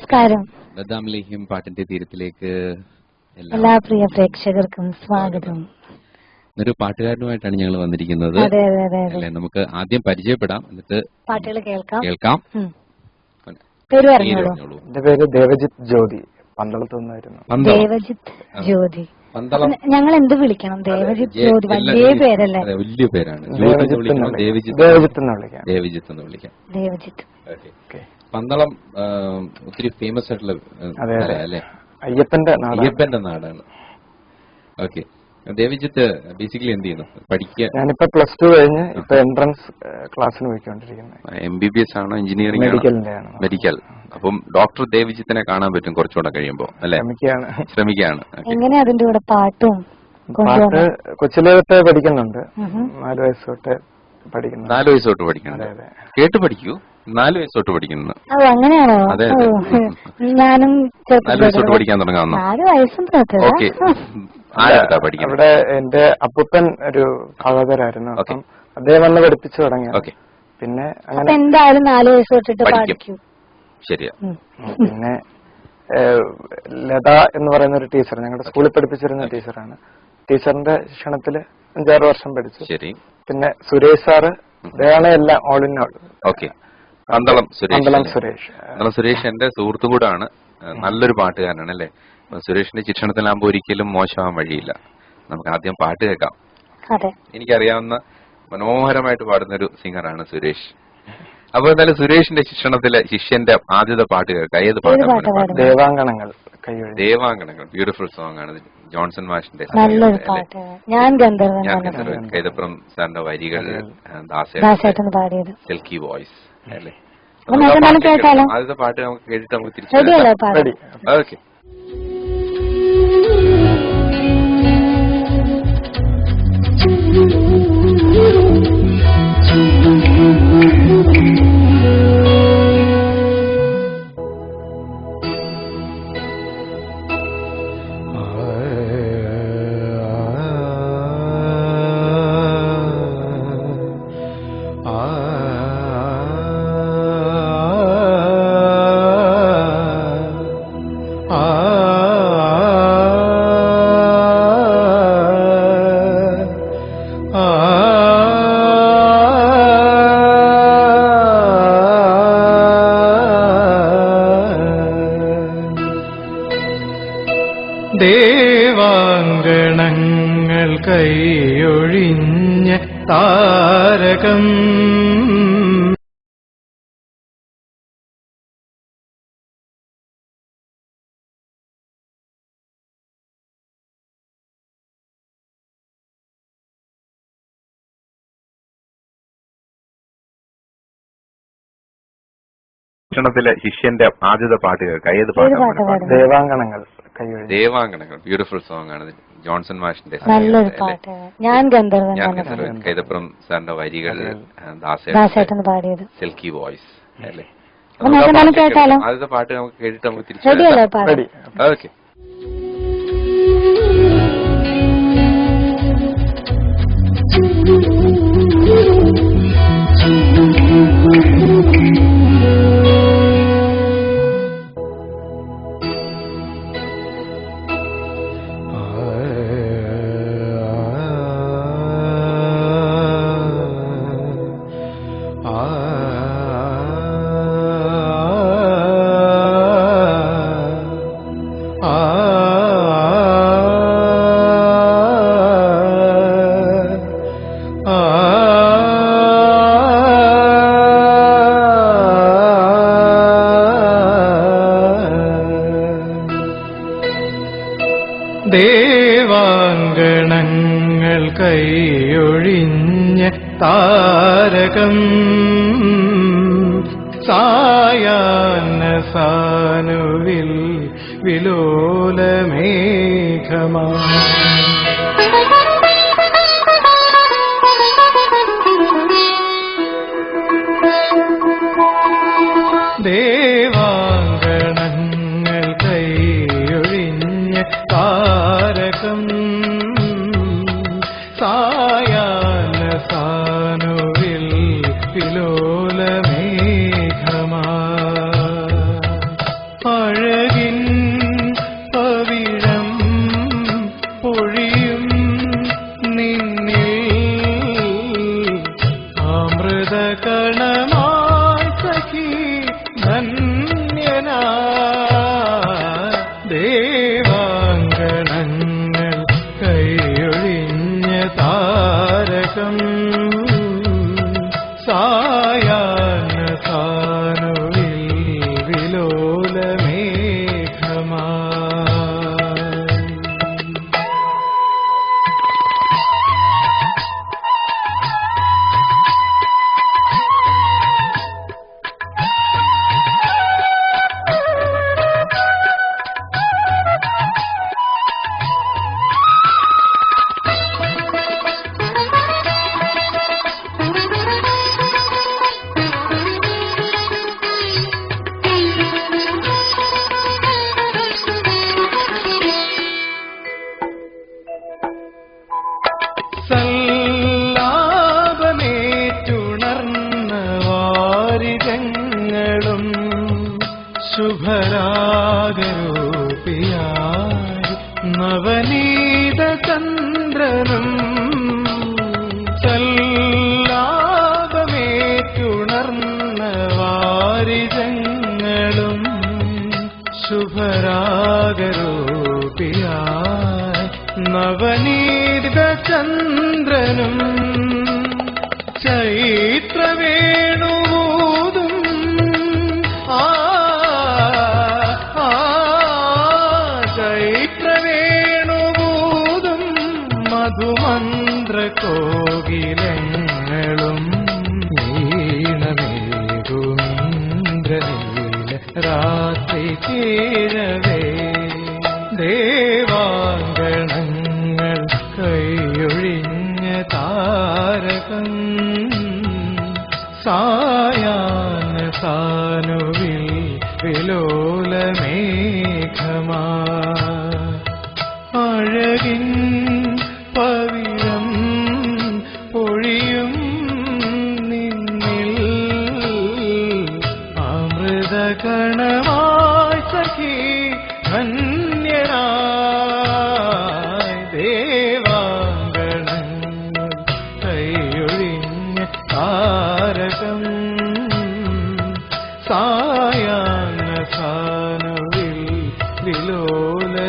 നമസ്കാരം. ബദാംലേഹ്യം പാട്ടിന്റെ തീരത്തിലേക്ക് എല്ലാ പ്രിയ പ്രേക്ഷകർക്കും സ്വാഗതം. ഒരു പാട്ടുകാരനുമായിട്ടാണ് ഞങ്ങൾ വന്നിരിക്കുന്നത്. അല്ലേ, നമുക്ക് ആദ്യം പരിചയപ്പെടാം, എന്നിട്ട് പാട്ടുകൾ കേൾക്കാം. പേര് പറഞ്ഞോളൂ. എന്റെ പേര് ദേവജിത്ത് ജ്യോതി, പന്തളത്ത് നിന്നായിരുന്നു. ദേവജിത്ത് ജ്യോതി. ഞങ്ങൾ എന്ത് വിളിക്കണം? ദേവജിത്ത് ജ്യോതി വലിയ പേരല്ലേ? വലിയ പേരാണ്. ദേവജിത്ത് എന്ന് വിളിക്കാം. ദേവജിത്ത്. പന്തളം ഒത്തിരി ഫേമസ് ആയിട്ടുള്ള അല്ലേ? അയ്യപ്പന്റെ നാടാണ്. ഓക്കെ, ദേവജിത്ത് ബേസിക്കലി എന്ത് ചെയ്യുന്നു? പഠിക്കുക? ഞാനിപ്പോ +2 കഴിഞ്ഞ് ഇപ്പൊ എൻട്രൻസ് ക്ലാസ്സിന് പോയിക്കൊണ്ടിരിക്കുന്നത്. MBBS ആണോ, എഞ്ചിനീയറിംഗ്? മെഡിക്കൽ. അപ്പം ഡോക്ടർ ദേവജിത്തിനെ കാണാൻ പറ്റും കുറച്ചുകൂടെ കഴിയുമ്പോ, അല്ലെ? ശ്രമിക്കുകയാണ്. എങ്ങനെ അതിന്റെ കൂടെ പാട്ടും? പാട്ട് കൊച്ചിലെ തൊട്ട് പഠിക്കുന്നുണ്ട്. 4 വയസ്സ് തൊട്ട് പഠിക്കുന്നു. 4 വയസ്സ് തൊട്ട് പഠിക്കുന്നു. കേട്ട് പഠിക്കൂ. 4 വയസ്സ് തൊട്ട് പഠിക്കുന്നു. അങ്ങനെയാണോ? അതെ, ഞാനും 4 വയസ്സ് തൊട്ട് പഠിക്കാൻ തുടങ്ങാവുന്ന. 4 വയസ്സും ഓക്കെ. അവിടെ എന്റെ അപ്പൂപ്പൻ ഒരു ഭാഗവതരായിരുന്നു. അപ്പം അദ്ദേഹം വന്ന് പഠിപ്പിച്ചു തുടങ്ങി. പിന്നെ അങ്ങനെ എന്തായാലും 4 വയസ്സ് തൊട്ടിട്ട് പഠിക്കും. ശരിയാ. പിന്നെ ലത എന്ന് പറയുന്ന ഒരു ടീച്ചർ, ഞങ്ങളുടെ സ്കൂളിൽ പഠിപ്പിച്ചിരുന്ന ടീച്ചറാണ്. ടീച്ചറിന്റെ ശിക്ഷണത്തില് 5-6 വർഷം പഠിച്ചു. ശരി. പിന്നെ സുരേഷ് സാറ്, അദ്ദേഹമാണ് എല്ലാം all in all. Okay. Pandalam Suresh. Suresh എന്റെ സുഹൃത്തു കൂടാണ്. നല്ലൊരു പാട്ടുകാരനാണ്, അല്ലേ? സുരേഷിന്റെ ശിക്ഷണത്തിലാകുമ്പോൾ ഒരിക്കലും മോശമാവാൻ വഴിയില്ല. നമുക്ക് ആദ്യം പാട്ട് കേൾക്കാം. എനിക്കറിയാവുന്ന മനോഹരമായിട്ട് പാടുന്നൊരു സിംഗറാണ് സുരേഷ്. അപ്പൊ എന്തായാലും സുരേഷിന്റെ ശിക്ഷണത്തിലെ ശിഷ്യന്റെ ആദ്യത്തെ പാട്ട് കേൾക്കാം. ഏത് പാട്ടാണ്? ദേവാങ്കണങ്ങൾ. ബ്യൂട്ടിഫുൾ സോങ് ആണ്. ജോൺസൺ മാഷിന്റെ കൈതപ്രം സാറിന്റെ വരികൾ, ദാസേട്ടൻ പാടിയത്, സിൽക്കി വോയിസ്, അല്ലേ? ആദ്യത്തെ പാട്ട് നമുക്ക് കേട്ടിട്ട് നമുക്ക് തിരിച്ചു. ഓക്കെ. ദേവാങ്കണങ്ങൾ കൈയൊഴിഞ്ഞ താരകം ശിക്ഷണത്തിലെ ശിഷ്യന്റെ ആദ്യത്തെ പാട്ട് കേൾക്കാം. ഏത് പാട്ടാണ്? ദേവാങ്കണങ്ങൾ. ബ്യൂട്ടിഫുൾ സോങ് ആണ്. ജോൺസൺ മാഷിന്റെ കൈതപ്രം സാറിന്റെ വരികൾ, ദാസേട്ടൻ പാടിയത്, സിൽക്കി വോയിസ്, അല്ലേ? ആദ്യത്തെ പാട്ട് നമുക്ക് കേട്ടിട്ട് നമുക്ക് തിരിച്ചു. ഓക്കെ. ദേവാങ്കണങ്ങൾ കൈയൊഴിഞ്ഞ താരകം സായാഹ്ന സാനുവിൽ വിലോലമേഘമാ ദേവാങ്കണങ്ങൾ കൈയൊഴിഞ്ഞ താരകം സായാഹ്ന സാനുവിൽ വിലോലമേഘമാ നവനീത ചന്ദ്രനും ചല്ലാപമേറ്റുണർന്ന വാരിജങ്ങളും ശുഭരാഗരൂപിയായി നവനീത ചന്ദ്രനും ചൈത്രവേണുവൂതും ചൈത്രവേണുവൂതും മധുമന്ത്രകോകിലങ്ങളും ഈണമേകുമിന്ദ്രനീല രാത്രി ചേരവേ ദേവാങ്കണങ്ങൾ കൈയൊഴിഞ്ഞ താരകം സായാഹ്ന സാനുവിൽ വിലോലമേഘമാ അഴകിൻ പവിഴം പൊഴിയും നിന്നിൽ അമൃതകണമായി സഖി ധന്യനായി ദേവാങ്കണങ്ങൾ കൈയൊഴിഞ്ഞ താരകം സായാഹ്ന സാനുവിൽ വിലോലമേഘമാ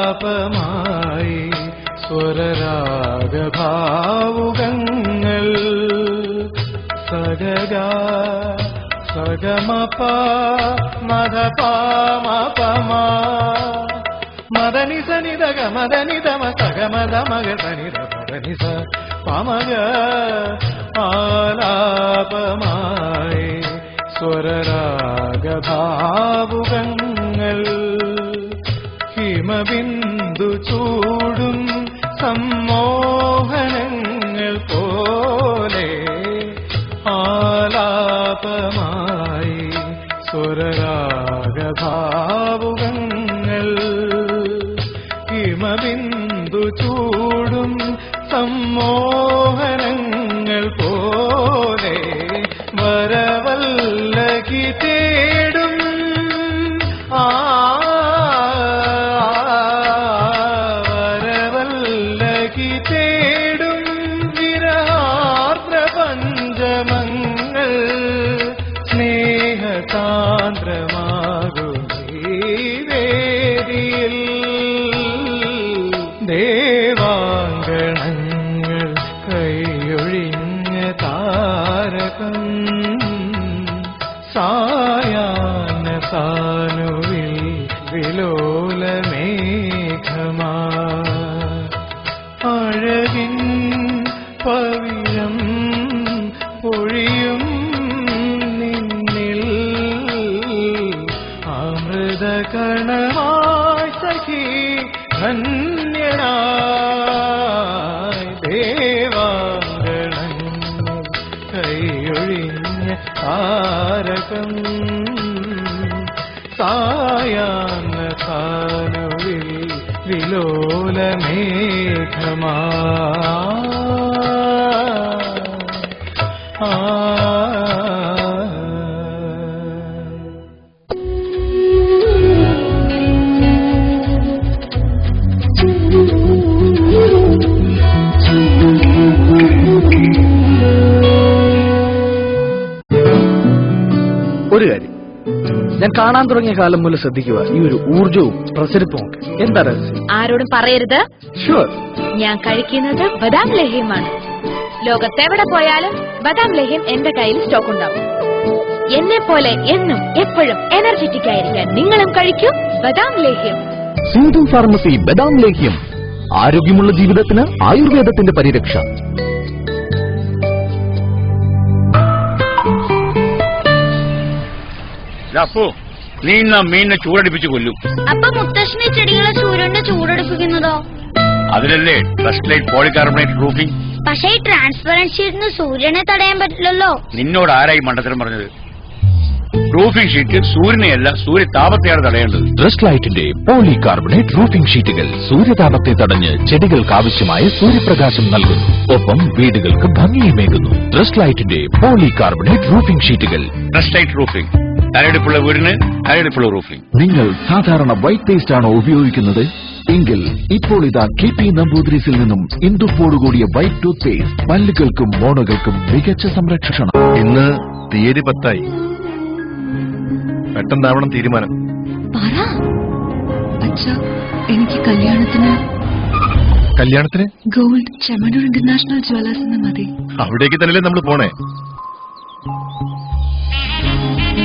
ആലാപമായി സ്വരരാഗഭാവുകങ്ങൾ സഗഗ സഗമപ മദപാമപമ മദനിസ നിദഗ മദനിദമ സഗമദ മഗ സനിദ പദനിസ പമഗ ആലാപമായി സ്വരരാഗഭാവുകങ്ങൾ ഹിമബിന്ദു ചൂടും സമ്മോഹനങ്ങൾ പോലെ ആലാപമായി സ്വരരാഗഭാവുകങ്ങൾ ഹിമബിന്ദു ചൂടും സമ്മോഹനങ്ങൾ പോലെ വരവല്ലകി തേടും വരവല്ലകി തേടും വിരഹാർദ്ര പഞ്ചമങ്ങൾ സ്നേഹസാന്ദ്രമാകും ഈ വേദിയിൽ ദേവാങ്കണങ്ങൾ കൈയൊഴിഞ്ഞ താരകം സായാഹ്ന സാനുവിൽ വിലോലമേഘമാ അഴകിൻ പവിഴം പൊഴിയും നിന്നിൽ അമൃതകണമായി സഖി ധന്യനായി ദേവാങ്കണങ്ങൾ കൈയൊഴിഞ്ഞ താരകം സായാഹ്ന സാനുവിൽ വിലോലമേഘമാ ഒരു കാര്യം ഞാൻ കാണാൻ തുടങ്ങിയ കാലം മുതൽ ശ്രദ്ധിക്കുക, ഈ ഒരു ഊർജവും പ്രസരിപ്പും ഒക്കെ. എന്താ രഹസ്യം? ആരോടും പറയരുത്. ഷുവർ. ഞാൻ കഴിക്കുന്നത് ബദാം ലഹ്യമാണ്. ലോകത്തെവിടെ പോയാലും ബദാം ലഹ്യം എന്റെ കയ്യിൽ സ്റ്റോക്ക് ഉണ്ടാവും. എന്നെ പോലെ എന്നും എപ്പോഴും എനർജറ്റിക് ആയിരിക്കാൻ നിങ്ങളും കഴിക്കും ബദാം ലേഹ്യം. സിന്ധു ഫാർമസി ബദാം ലേഹ്യം, ആരോഗ്യമുള്ള ജീവിതത്തിന് ആയുർവേദത്തിന്റെ പരിരക്ഷ. അപ്പോ നീ മീനിനെ ചൂടടിപ്പിച്ച് കൊല്ലും. അപ്പൊ മുത്തശ്ശിനി ചെടികളെ സൂര്യന്റെ ചൂടടിപ്പിക്കുന്നതോ? അതിലല്ലേ ട്രസ്റ്റ് ലൈറ്റ് പോളികാർബണേറ്റ് റൂഫിംഗ്. പക്ഷേ ഈ ട്രാൻസ്പെറൻറ്റ് ഷീറ്റിന് സൂര്യനെ തടയാൻ പറ്റില്ലല്ലോ. നിന്നോട് ആരായി മണ്ടത്തരം പറഞ്ഞത്? റൂഫിംഗ് ഷീറ്റ് സൂര്യനെയല്ല സൂര്യതാപത്തെയാണ് തടയേണ്ടത്. ട്രസ്റ്റ് ലൈറ്റിന്റെ പോളികാർബണേറ്റ് റൂഫിംഗ് ഷീറ്റുകൾ സൂര്യതാപത്തെ തടഞ്ഞ് ചെടികൾക്ക് ആവശ്യമായ സൂര്യപ്രകാശം നൽകുന്നു, ഒപ്പം വീടുകൾക്ക് ഭംഗിയുമേകുന്നു. ട്രസ്റ്റ് ലൈറ്റിന്റെ പോളികാർബണേറ്റ് റൂഫിംഗ് ഷീറ്റുകൾ. ട്രസ്റ്റ് ലൈറ്റ് റൂഫിംഗ്, തലയെടുപ്പുള്ള വീടിന് തലയെടുപ്പുള്ള റൂഫിംഗ്. നിങ്ങൾ സാധാരണ വൈറ്റ് പേസ്റ്റ് ആണോ ഉപയോഗിക്കുന്നത്? എങ്കിൽ ഇപ്പോൾ ഇതാ KP നമ്പൂതിരീസിൽ നിന്നും ഇന്ദുപ്പോട് കൂടിയ വൈറ്റ് ടൂത്ത് പേസ്റ്റ്. പല്ലുകൾക്കും മോണകൾക്കും മികച്ച സംരക്ഷണം. ഇന്ന് തീയതി 10 പെട്ടെന്നാവണം തീരുമാനം. എനിക്ക് കല്യാണത്തിന് ഗോൾഡ് ചെമ്മണ്ണൂർ ഇന്റർനാഷണൽ ജ്വല്ലേഴ്സ് മതി. അവിടേക്ക് തന്നെയല്ലേ നമ്മൾ പോണേ?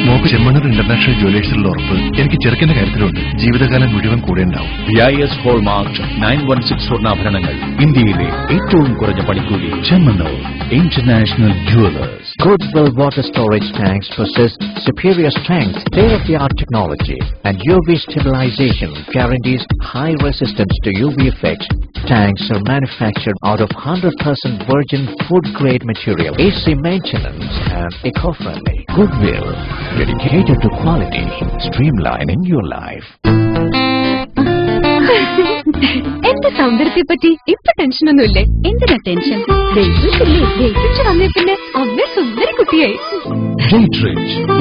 മോക്ക് ചെമ്മണ്ണൂർ ഇന്റർനാഷണൽ ജ്വല്ലേഴ്സിലുള്ള ഉറപ്പ് എനിക്ക് ചെറുക്കന്റെ കാര്യത്തിലുണ്ട്. ജീവിതകാലം മുഴുവൻ കൂടെ ഉണ്ടാവും. BIS ഹോൾമാർക്ക് 916 സ്വർണ്ണാഭരണങ്ങൾ ഇന്ത്യയിലെ ഏറ്റവും കുറഞ്ഞ പണിക്കൂലി. Chemmanur international jewellers. Coatswell water storage tanks possess superior strength, state-of-the-art technology, and UV stabilization guarantees high resistance to UV effects. Tanks are manufactured out of 100% virgin food-grade material, AC maintenance, and eco-friendly. Goodwill, dedicated to quality, streamlining your life. എന്റെ സൗന്ദര്യത്തെ പറ്റി ഇപ്പൊ ടെൻഷനൊന്നുമില്ലേ? എന്തിനാ tension? വന്നേ പിന്നെ അമ്മ സുന്ദരി കുട്ടിയായി.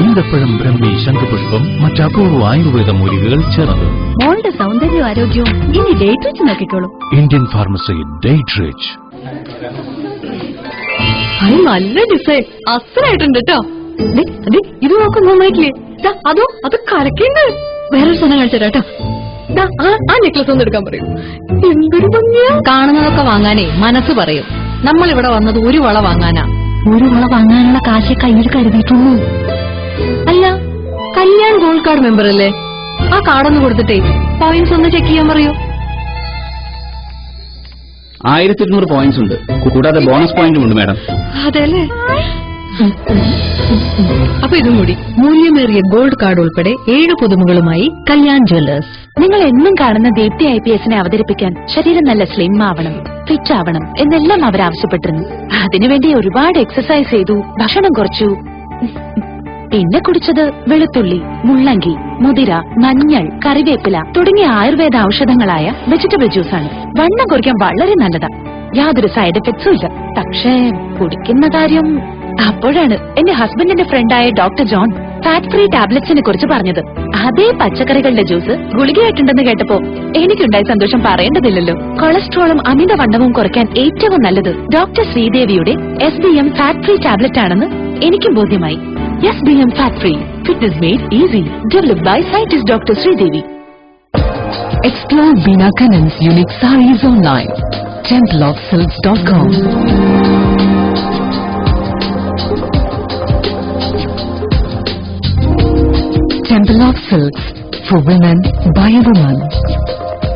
ഈന്തപ്പഴം, ബ്രഹ്മി, ശംഖുപുഷ്പം, മറ്റപൂർവ ആയുർവേദ മൂലികകൾ ചേർന്നത്. മോളുടെ സൗന്ദര്യവും ആരോഗ്യവും ഇനി ഡേറ്റ് വെച്ച് നോക്കിക്കോളൂ. Indian pharmacy date rich. നല്ല ഡിസൈൻ, അസലായിട്ടുണ്ട് കേട്ടോ. ഇത് നോക്കും നന്നായിട്ടില്ലേ? അതോ അത് കലക്കിണ്ട്. വേറൊരു സാധനം കാണിച്ചാ ആ നെക്ലസ് ഒന്ന് എടുക്കാൻ പറയും. എന്തൊരു ഭംഗിയാ. കാണുന്നതൊക്കെ വാങ്ങാനേ മനസ്സ് പറയും. നമ്മൾ ഇവിടെ വന്നത് ഒരു വള വാങ്ങാനാ. ഒരു വള വാങ്ങാനുള്ള കാശ് കയ്യിൽ കരുതിയിട്ടുള്ളൂ. അല്ല, കല്യാൺ ഗോൾഡ് കാർഡ് മെമ്പർ അല്ലേ? ആ കാർഡൊന്ന് കൊടുത്തിട്ടേ പോയിന്റ്സ് ഒന്ന് ചെക്ക് ചെയ്യാൻ പറയൂ. 1200 പോയിന്റ്സ് ഉണ്ട്, കൂടാതെ ബോണസ് പോയിന്റും ഉണ്ട് മാഡം. അതെല്ലേ? അപ്പൊ ഇതും കൂടി. മൂല്യമേറിയ ഗോൾഡ് കാർഡ് ഉൾപ്പെടെ 7 പുതുമകളുമായി കല്യാൺ ജ്വല്ലേഴ്സ്. നിങ്ങൾ എന്നും കാണുന്ന ദീപ്തി IPSനെ അവതരിപ്പിക്കാൻ ശരീരം നല്ല സ്ലിം ആവണം, ഫിറ്റ് ആവണം എന്നെല്ലാം അവർ ആവശ്യപ്പെട്ടിരുന്നു. അതിനുവേണ്ടി ഒരുപാട് എക്സസൈസ് ചെയ്തു, ഭക്ഷണം കുറച്ചു. പിന്നെ കുടിച്ചത് വെളുത്തുള്ളി, മുള്ളങ്കി, മുതിര, മഞ്ഞൾ, കറിവേപ്പില തുടങ്ങിയ ആയുർവേദ ഔഷധങ്ങളായ വെജിറ്റബിൾ ജ്യൂസാണ്. വണ്ണം കുറയ്ക്കാൻ വളരെ നല്ലതാ, യാതൊരു സൈഡ് എഫക്ട്സും ഇല്ല. പക്ഷേ കുടിക്കുന്ന കാര്യം അപ്പോഴാണ് എന്റെ ഹസ്ബൻഡിന്റെ ഫ്രണ്ടായ ഡോക്ടർ ജോൺ ഫാറ്റ് ഫ്രീ ടാബ്ലറ്റ്സിനെ കുറിച്ച് പറഞ്ഞത്. അതേ പച്ചക്കറികളുടെ ജ്യൂസ് ഗുളികയായിട്ടുണ്ടെന്ന് കേട്ടപ്പോ എനിക്കുണ്ടായ സന്തോഷം പറയേണ്ടതില്ലല്ലോ. കൊളസ്ട്രോളും അമിതവണ്ണവും കുറയ്ക്കാൻ ഏറ്റവും നല്ലത് ഡോക്ടർ ശ്രീദേവിയുടെ SBM ഫാറ്റ് ഫ്രീ ടാബ്ലറ്റ് ആണെന്ന് എനിക്കും ബോധ്യമായി. SBM fat free, fitness made easy, developed by scientist doctor Sreedevi. Explore Bina Kanan's unique sarees online. templeofsilks.com. Temple of Silks, for women by a woman.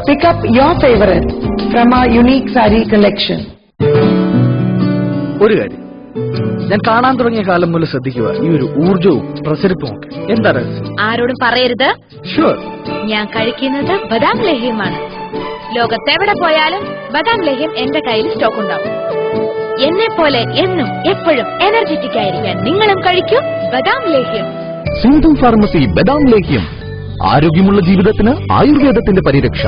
Pick up your favorite from our unique saree collection. ഒരു കാര്യം ഞാൻ കാണാൻ തുടങ്ങിയ കാലം മുതൽ ശ്രദ്ധിക്കുക, ഈ ഒരു ഊർജവും പ്രസരിപ്പും ഒക്കെ. എന്താ രഹസ്യം? ആരോടും പറയരുത്. ഷുവർ. ഞാൻ കഴിക്കുന്നത് ബദാം ലഹ്യമാണ്. ലോകത്തെവിടെ പോയാലും ബദാം ലഹ്യം എന്റെ കയ്യിൽ സ്റ്റോക്ക് ഉണ്ടാവും. എന്നെ പോലെ എന്നും എപ്പോഴും എനർജറ്റിക് ആയിരിക്കാൻ നിങ്ങളും കഴിക്കും ബദാം ലേഹ്യം. സിന്ധു ഫാർമസി ബദാം ലേഹ്യം, ആരോഗ്യമുള്ള ജീവിതത്തിന് ആയുർവേദത്തിന്റെ പരിരക്ഷ.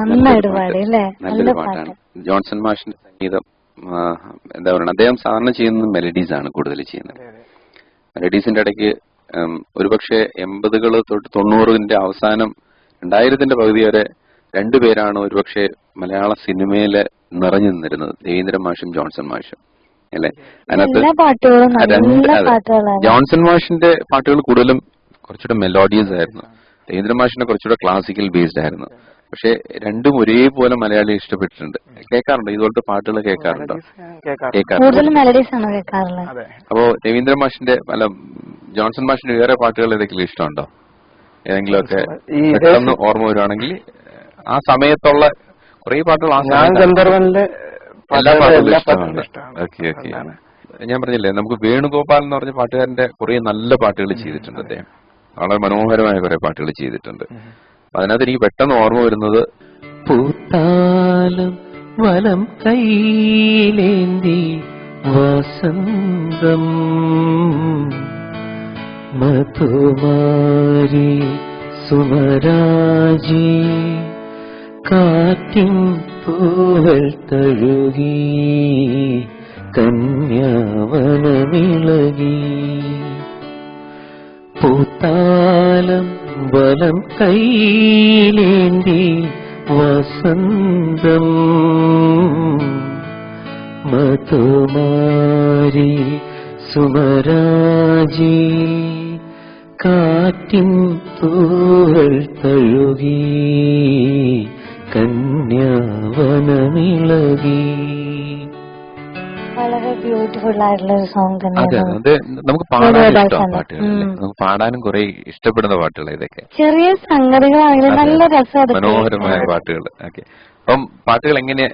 നല്ലൊരു പാട്ട് അല്ലേ? നല്ലൊരു പാട്ടാണ്. ജോൺസൺ മാഷിന്റെ സംഗീതം എന്താ പറയുക, അദ്ദേഹം സാധാരണ ചെയ്യുന്നത് മെലഡീസ് ആണ് കൂടുതൽ ചെയ്യുന്നത്. മെലഡീസിന്റെ ഇടയ്ക്ക് ഒരുപക്ഷെ 80 തൊട്ട് 90 അവസാനം 2000 പകുതി വരെ രണ്ടുപേരാണ് ഒരുപക്ഷെ മലയാള സിനിമയില് നിറഞ്ഞു നിന്നിരുന്നത്, രവീന്ദ്രൻ മാഷും ജോൺസൺ മാഷും അല്ലെ. അതിനകത്ത് ജോൺസൺ മാഷിന്റെ പാട്ടുകൾ കൂടുതലും കുറച്ചുകൂടെ മെലോഡിയസ് ആയിരുന്നു, രവീന്ദ്രൻ മാഷിന്റെ കുറച്ചുകൂടെ ക്ലാസിക്കൽ ബേസ്ഡ് ആയിരുന്നു. പക്ഷെ രണ്ടും ഒരേപോലെ മലയാളി ഇഷ്ടപ്പെട്ടിട്ടുണ്ട്. കേൾക്കാറുണ്ടോ ഇതുപോലത്തെ പാട്ടുകൾ? കേൾക്കാറുണ്ടോ? അപ്പോ രവീന്ദ്രൻ മാഷിന്റെ അല്ല ജോൺസൺ മാഷിന്റെ വേറെ പാട്ടുകൾ ഏതെങ്കിലും ഇഷ്ടമുണ്ടോ? ഏതെങ്കിലും ഒക്കെ പെട്ടെന്ന് ഓർമ്മ വരുവാണെങ്കിൽ ആ സമയത്തുള്ള കുറെ പാട്ടുകൾ ഞാൻ ഗന്ധർവനിലെ എല്ലാ പാട്ടുകളും ഇഷ്ടമാണ്. Okay okay. ഞാൻ പറഞ്ഞില്ലേ നമുക്ക് വേണുഗോപാൽ എന്ന് പറഞ്ഞ പാട്ടുകാരന്റെ കുറെ നല്ല പാട്ടുകൾ ചെയ്തിട്ടുണ്ട് അദ്ദേഹം. വളരെ മനോഹരമായ കുറെ പാട്ടുകൾ ചെയ്തിട്ടുണ്ട്. അതിനകത്ത് എനിക്ക് പെട്ടെന്ന് ഓർമ്മ വരുന്നത് പൂത്താലം വലം കൈയിലേന്തി വസന്തം മധുമാരി സുമരാജി കാറ്റിൻ പൂവൽ തഴുകി കന്യാവനമിളകി പൂത്താലം വലം കൈയിലേന്തി വസന്തം മധുമാരി സുമരാജി കാറ്റിൻ പൂവൽ തഴുകി കന്യാവനമിളകി. വളരെ ബ്യൂട്ടിഫുൾ ആയിട്ടുള്ള ഒരു സോങ് അതെ അതെ. നമുക്ക് പാടാനും ഇഷ്ടം പാട്ടുകളല്ലേ, നമുക്ക് പാടാനും കുറെ ഇഷ്ടപ്പെടുന്ന പാട്ടുകൾ ഇതൊക്കെ. ചെറിയ സംഗതികളാണെങ്കിലും നല്ല രസം, മനോഹരമായ പാട്ടുകൾ. ഓക്കെ. അപ്പം പാട്ടുകൾ എങ്ങനെ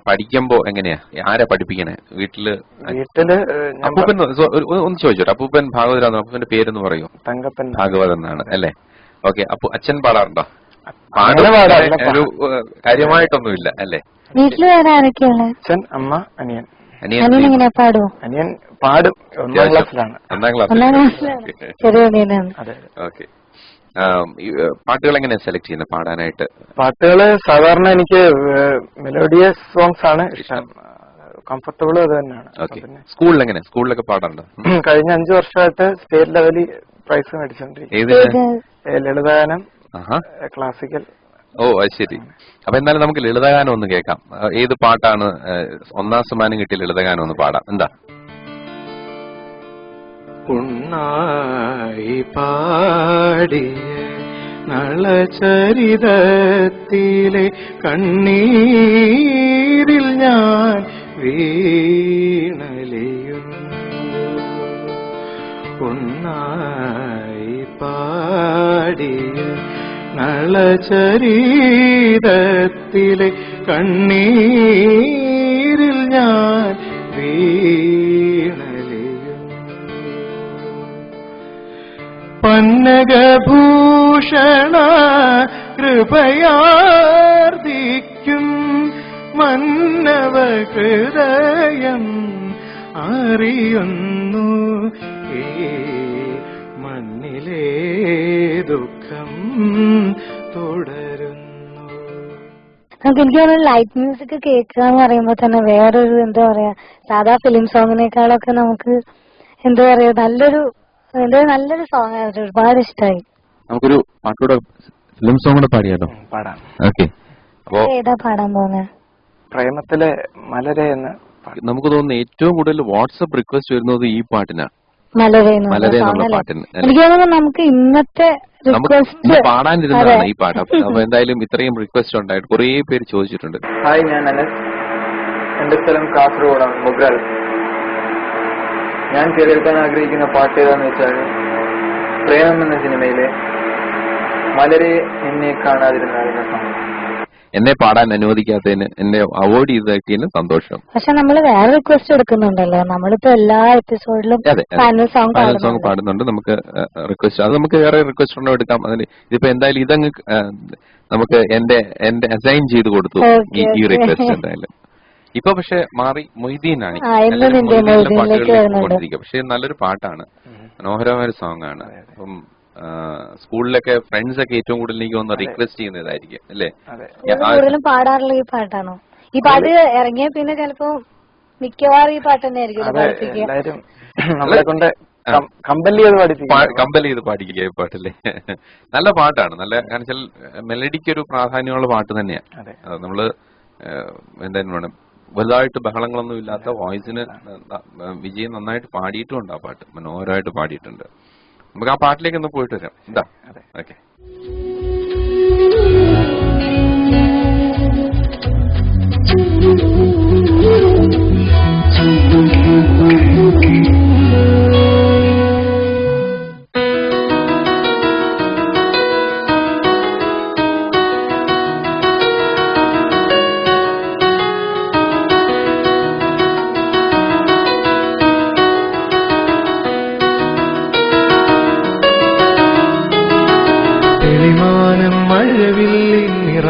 പഠിക്കുമ്പോ എങ്ങനെയാ, ആരാ പഠിപ്പിക്കണേ? വീട്ടില് അപ്പൂപ്പൻ ഒന്ന് ചോദിച്ചോട്ടെ. അപ്പൂപ്പൻ ഭാഗവതരാന്ന്, അപ്പൂപ്പന്റെ പേരെന്ന് പറയൂ? തങ്കപ്പൻ ഭാഗവത് എന്നാണ് അല്ലേ? ഓക്കെ. അപ്പൊ അച്ഛൻ പാടാറുണ്ടോ? ഒരു കാര്യമായിട്ടൊന്നുമില്ല അല്ലേ? വീട്ടില് വേറെ ആരൊക്കെയാണ്? അച്ഛൻ, അമ്മ, അനിയൻ. അനിയൻ എങ്ങനെ പാടുവോ? അനിയൻ പാടും, 1ാം ക്ലാസ്സിലാണ്. 1ാം ക്ലാസ്. ചെറിയ അനിയനാണ്. ഓക്കെ. പാട്ടുകൾ എങ്ങനെയാ സെലക്ട് ചെയ്യുന്നത് പാടാനായിട്ട്? പാട്ടുകള് സാധാരണ എനിക്ക് മെലോഡിയസ് സോങ്സ് ആണ് ഇഷ്ടം, കംഫർട്ടബിളും അത് തന്നെയാണ്. സ്കൂളിൽ എങ്ങനെ, സ്കൂളിലൊക്കെ പാടാറുണ്ടോ? കഴിഞ്ഞ 5 വർഷമായിട്ട് സ്റ്റേറ്റ് ലെവലിൽ പ്രൈസ് മേടിച്ചോണ്ടിരിക്കും. ലളിതഗാനം, ക്ലാസിക്കൽ. ഓ അത് ശരി. അപ്പൊ എന്നാലും നമുക്ക് ലളിതഗാനം ഒന്ന് കേൾക്കാം. ഏത് പാട്ടാണ് 1ാം സമ്മാനം കിട്ടിയ ലളിതഗാനം ഒന്ന് പാടാം? എന്താ? ഉണ്ണായി പാടിയ നളചരിതത്തിലെ കണ്ണീരിൽ ഞാൻ വീണലിയുന്നു. ഉണ്ണായി പാടിയ നളചരിതത്തിലെ കണ്ണീരിൽ ഞാൻ പന്നഗഭൂഷണ കൃപയാർദിക്കും മന്നവ ഹൃദയം അറിയുന്നു ഈ മണ്ണിലെ ദുഃഖം തുടരുന്നു. നമുക്ക് എനിക്ക് തോന്നുന്നു ലൈറ്റ് മ്യൂസിക് കേൾക്കുക എന്ന് പറയുമ്പോ തന്നെ വേറൊരു എന്താ പറയാ, സാധാ ഫിലിം സോങ്ങിനേക്കാളൊക്കെ നമുക്ക് എന്താ പറയാ നല്ലൊരു സോങ് ആയിരുന്നു. ഒരുപാട് ഇഷ്ടമായി. നമുക്കൊരു പാട്ടോടെ ഫിലിം സോങ് കൂടെ പാടിയാലോ? പാടാം. ഓക്കെ. അപ്പോ ഏതാ പാടാൻ പോകുന്നത്? പ്രേമത്തിലെ മലരെ എന്ന്. നമുക്ക് തോന്നുന്നു ഏറ്റവും കൂടുതൽ വാട്സപ്പ് റിക്വസ്റ്റ് വരുന്നത് ഈ പാട്ടിനാണ്, മലരെ എന്നുള്ള പാട്ടിന്. എനിക്ക് തോന്നുന്നു നമുക്ക് ഇന്നത്തെ പാടാനിരുന്നതാണ് ഈ പാട്ട്. അപ്പൊ എന്തായാലും ഇത്രയും റിക്വസ്റ്റ് ഉണ്ടായിട്ട് കുറെ പേര് ചോദിച്ചിട്ടുണ്ട്. ഹായ്, ഞാൻ അനസ്. എന്റെ സ്ഥലം കാസർഗോഡാണ്, മുഗ്രാൽ. ഞാൻ കേൾക്കാൻ ആഗ്രഹിക്കുന്ന പാട്ട് ഏതാന്ന് വെച്ചാൽ പ്രേമം എന്ന സിനിമയിലെ മലരെ എന്നെ കാണാതിരുന്ന സോങ്. എന്നെ പാടാൻ അനുവദിക്കാത്തതിന്, എന്നെ അവോയ്ഡ് ചെയ്തതിന് സന്തോഷം. പക്ഷെ നമ്മള് വേറെ റിക്വസ്റ്റ് എടുക്കുന്നുണ്ടല്ലോ, നമ്മളിപ്പോ എല്ലാ എപ്പിസോഡിലും ഫൈനൽ സോങ് പാടുന്നുണ്ട്. നമുക്ക് റിക്വസ്റ്റ്, അത് നമുക്ക് വേറെ റിക്വസ്റ്റ് ഉണ്ടോ എടുക്കാം. അതിന് ഇതിപ്പോ എന്തായാലും ഇതങ്ങ് നമുക്ക് എന്റെ അസൈൻ ചെയ്ത് കൊടുത്തു ഈ റിക്വസ്റ്റ്. എന്തായാലും ഇപ്പൊ പക്ഷെ മാറി മൊയ്തീനാണ് പാട്ടുകളിലേക്ക്. പക്ഷെ നല്ലൊരു പാട്ടാണ്, മനോഹരമായ ഒരു സോങ് ആണ്. അപ്പം സ്കൂളിലൊക്കെ ഫ്രണ്ട്സ് ഒക്കെ ഏറ്റവും കൂടുതൽ എനിക്ക് തോന്നുന്നു റിക്വസ്റ്റ് ചെയ്യുന്നതായിരിക്കും അല്ലേ? കൂടുതലും പാടാറുള്ള ഈ പാട്ടാണോ? ഈ പാട്ട് ഇറങ്ങിയ പിന്നെ ചിലപ്പോ മിക്കവാറും ഈ പാട്ട് തന്നെ ആയിരിക്കും കമ്പൽ ചെയ്ത് പാടിക്കുക ഈ പാട്ടല്ലേ. നല്ല പാട്ടാണ്, നല്ല കാരണം മെലഡിക്ക് ഒരു പ്രാധാന്യമുള്ള പാട്ട് തന്നെയാണ്. നമ്മള് എന്തായാലും വേണം, വലുതായിട്ട് ബഹളങ്ങളൊന്നും ഇല്ലാത്ത വോയിസിന് വിജയ് നന്നായിട്ട് പാടിയിട്ടുമുണ്ട്. ആ പാട്ട് മനോഹരമായിട്ട് പാടിയിട്ടുണ്ട്. നമുക്ക് ആ പാട്ടിലേക്ക് ഒന്ന് പോയിട്ട് വരാം. എന്താ? ഓക്കെ.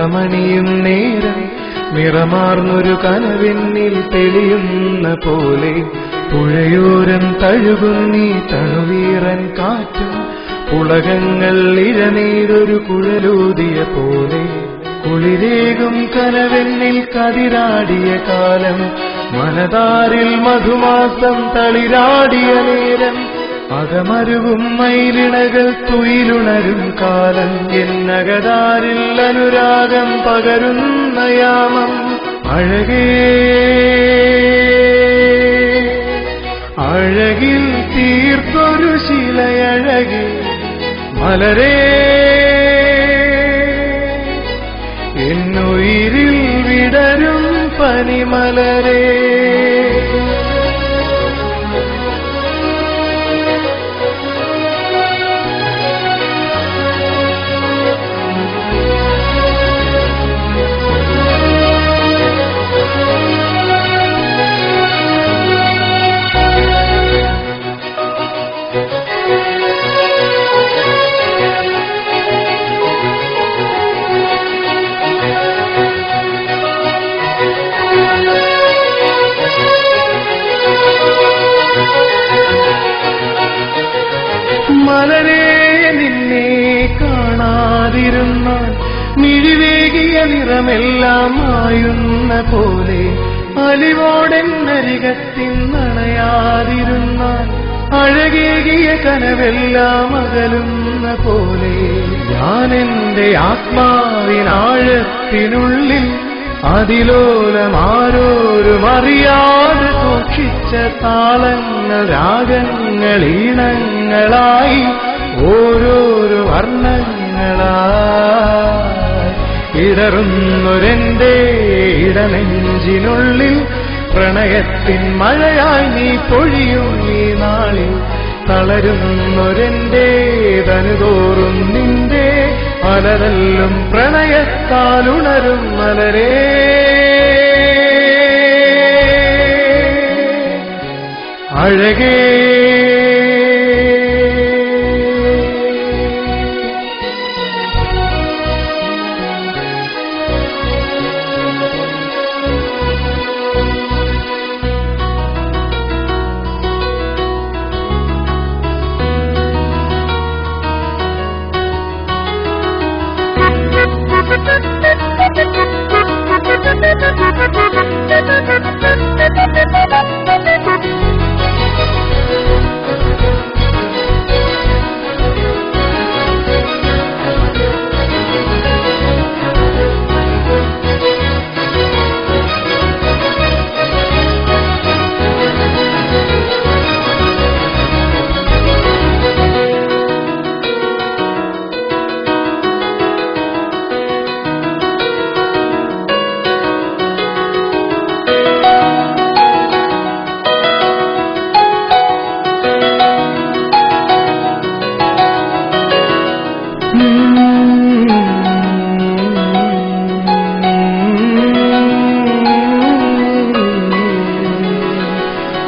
നിറമണിയും നേരം നിറമാർന്നൊരു കനവെന്നിൽ തെളിയുന്ന പോലെ പുഴയോരം തഴുകുന്നീ തണുവീറൻ കാറ്റും പുളകങ്ങൾ ഇഴനീരൊരു കുഴലൂതിയ പോലെ കുളിരേകും കനവെന്നിൽ കതിരാടിയ കാലം മനതാരിൽ മധുമാസം തളിരാടിയ നേരം അകമരുവും മയിലിണകൾ തുയിലുണരും കാലം എന്നകതാരിൽ അനുരാഗം പകരുന്ന യാമം അഴകേ അഴകിൽ തീർത്തൊരു ശിലയഴകേ മലരേ എന്നുയിരിൽ വിടരും പനിമലരേ മലരേ നിന്നെ കാണാതിരുന്നാൽ മിഴിവേകിയ നിറമെല്ലാം മായുന്ന പോലെ അലിവോടെന്നരികത്തിന്നണയാതിരുന്നാൽ അഴകേകിയ കനവെല്ലാം അകലുന്ന പോലെ ഞാൻ എന്റെ ആത്മാവിനാഴത്തിനുള്ളിൽ അതിലോലമാരോരും അറിയാതെ സൂക്ഷിച്ച താളങ്ങൾ രാഗങ്ങൾ ഈണങ്ങളായി ഓരോരോ വർണ്ണങ്ങളായി ഇടറുന്നൊരെന്റെ ഇടനെഞ്ചിനുള്ളിൽ പ്രണയത്തിൻ മഴയായി നീ പൊഴിയും ഈ നാളിൽ തളരുന്നൊരെന്റെ തനുതോറും നിന്റെ അലതല്ലും പ്രണയത്താലുണരും മലരേ അഴകേ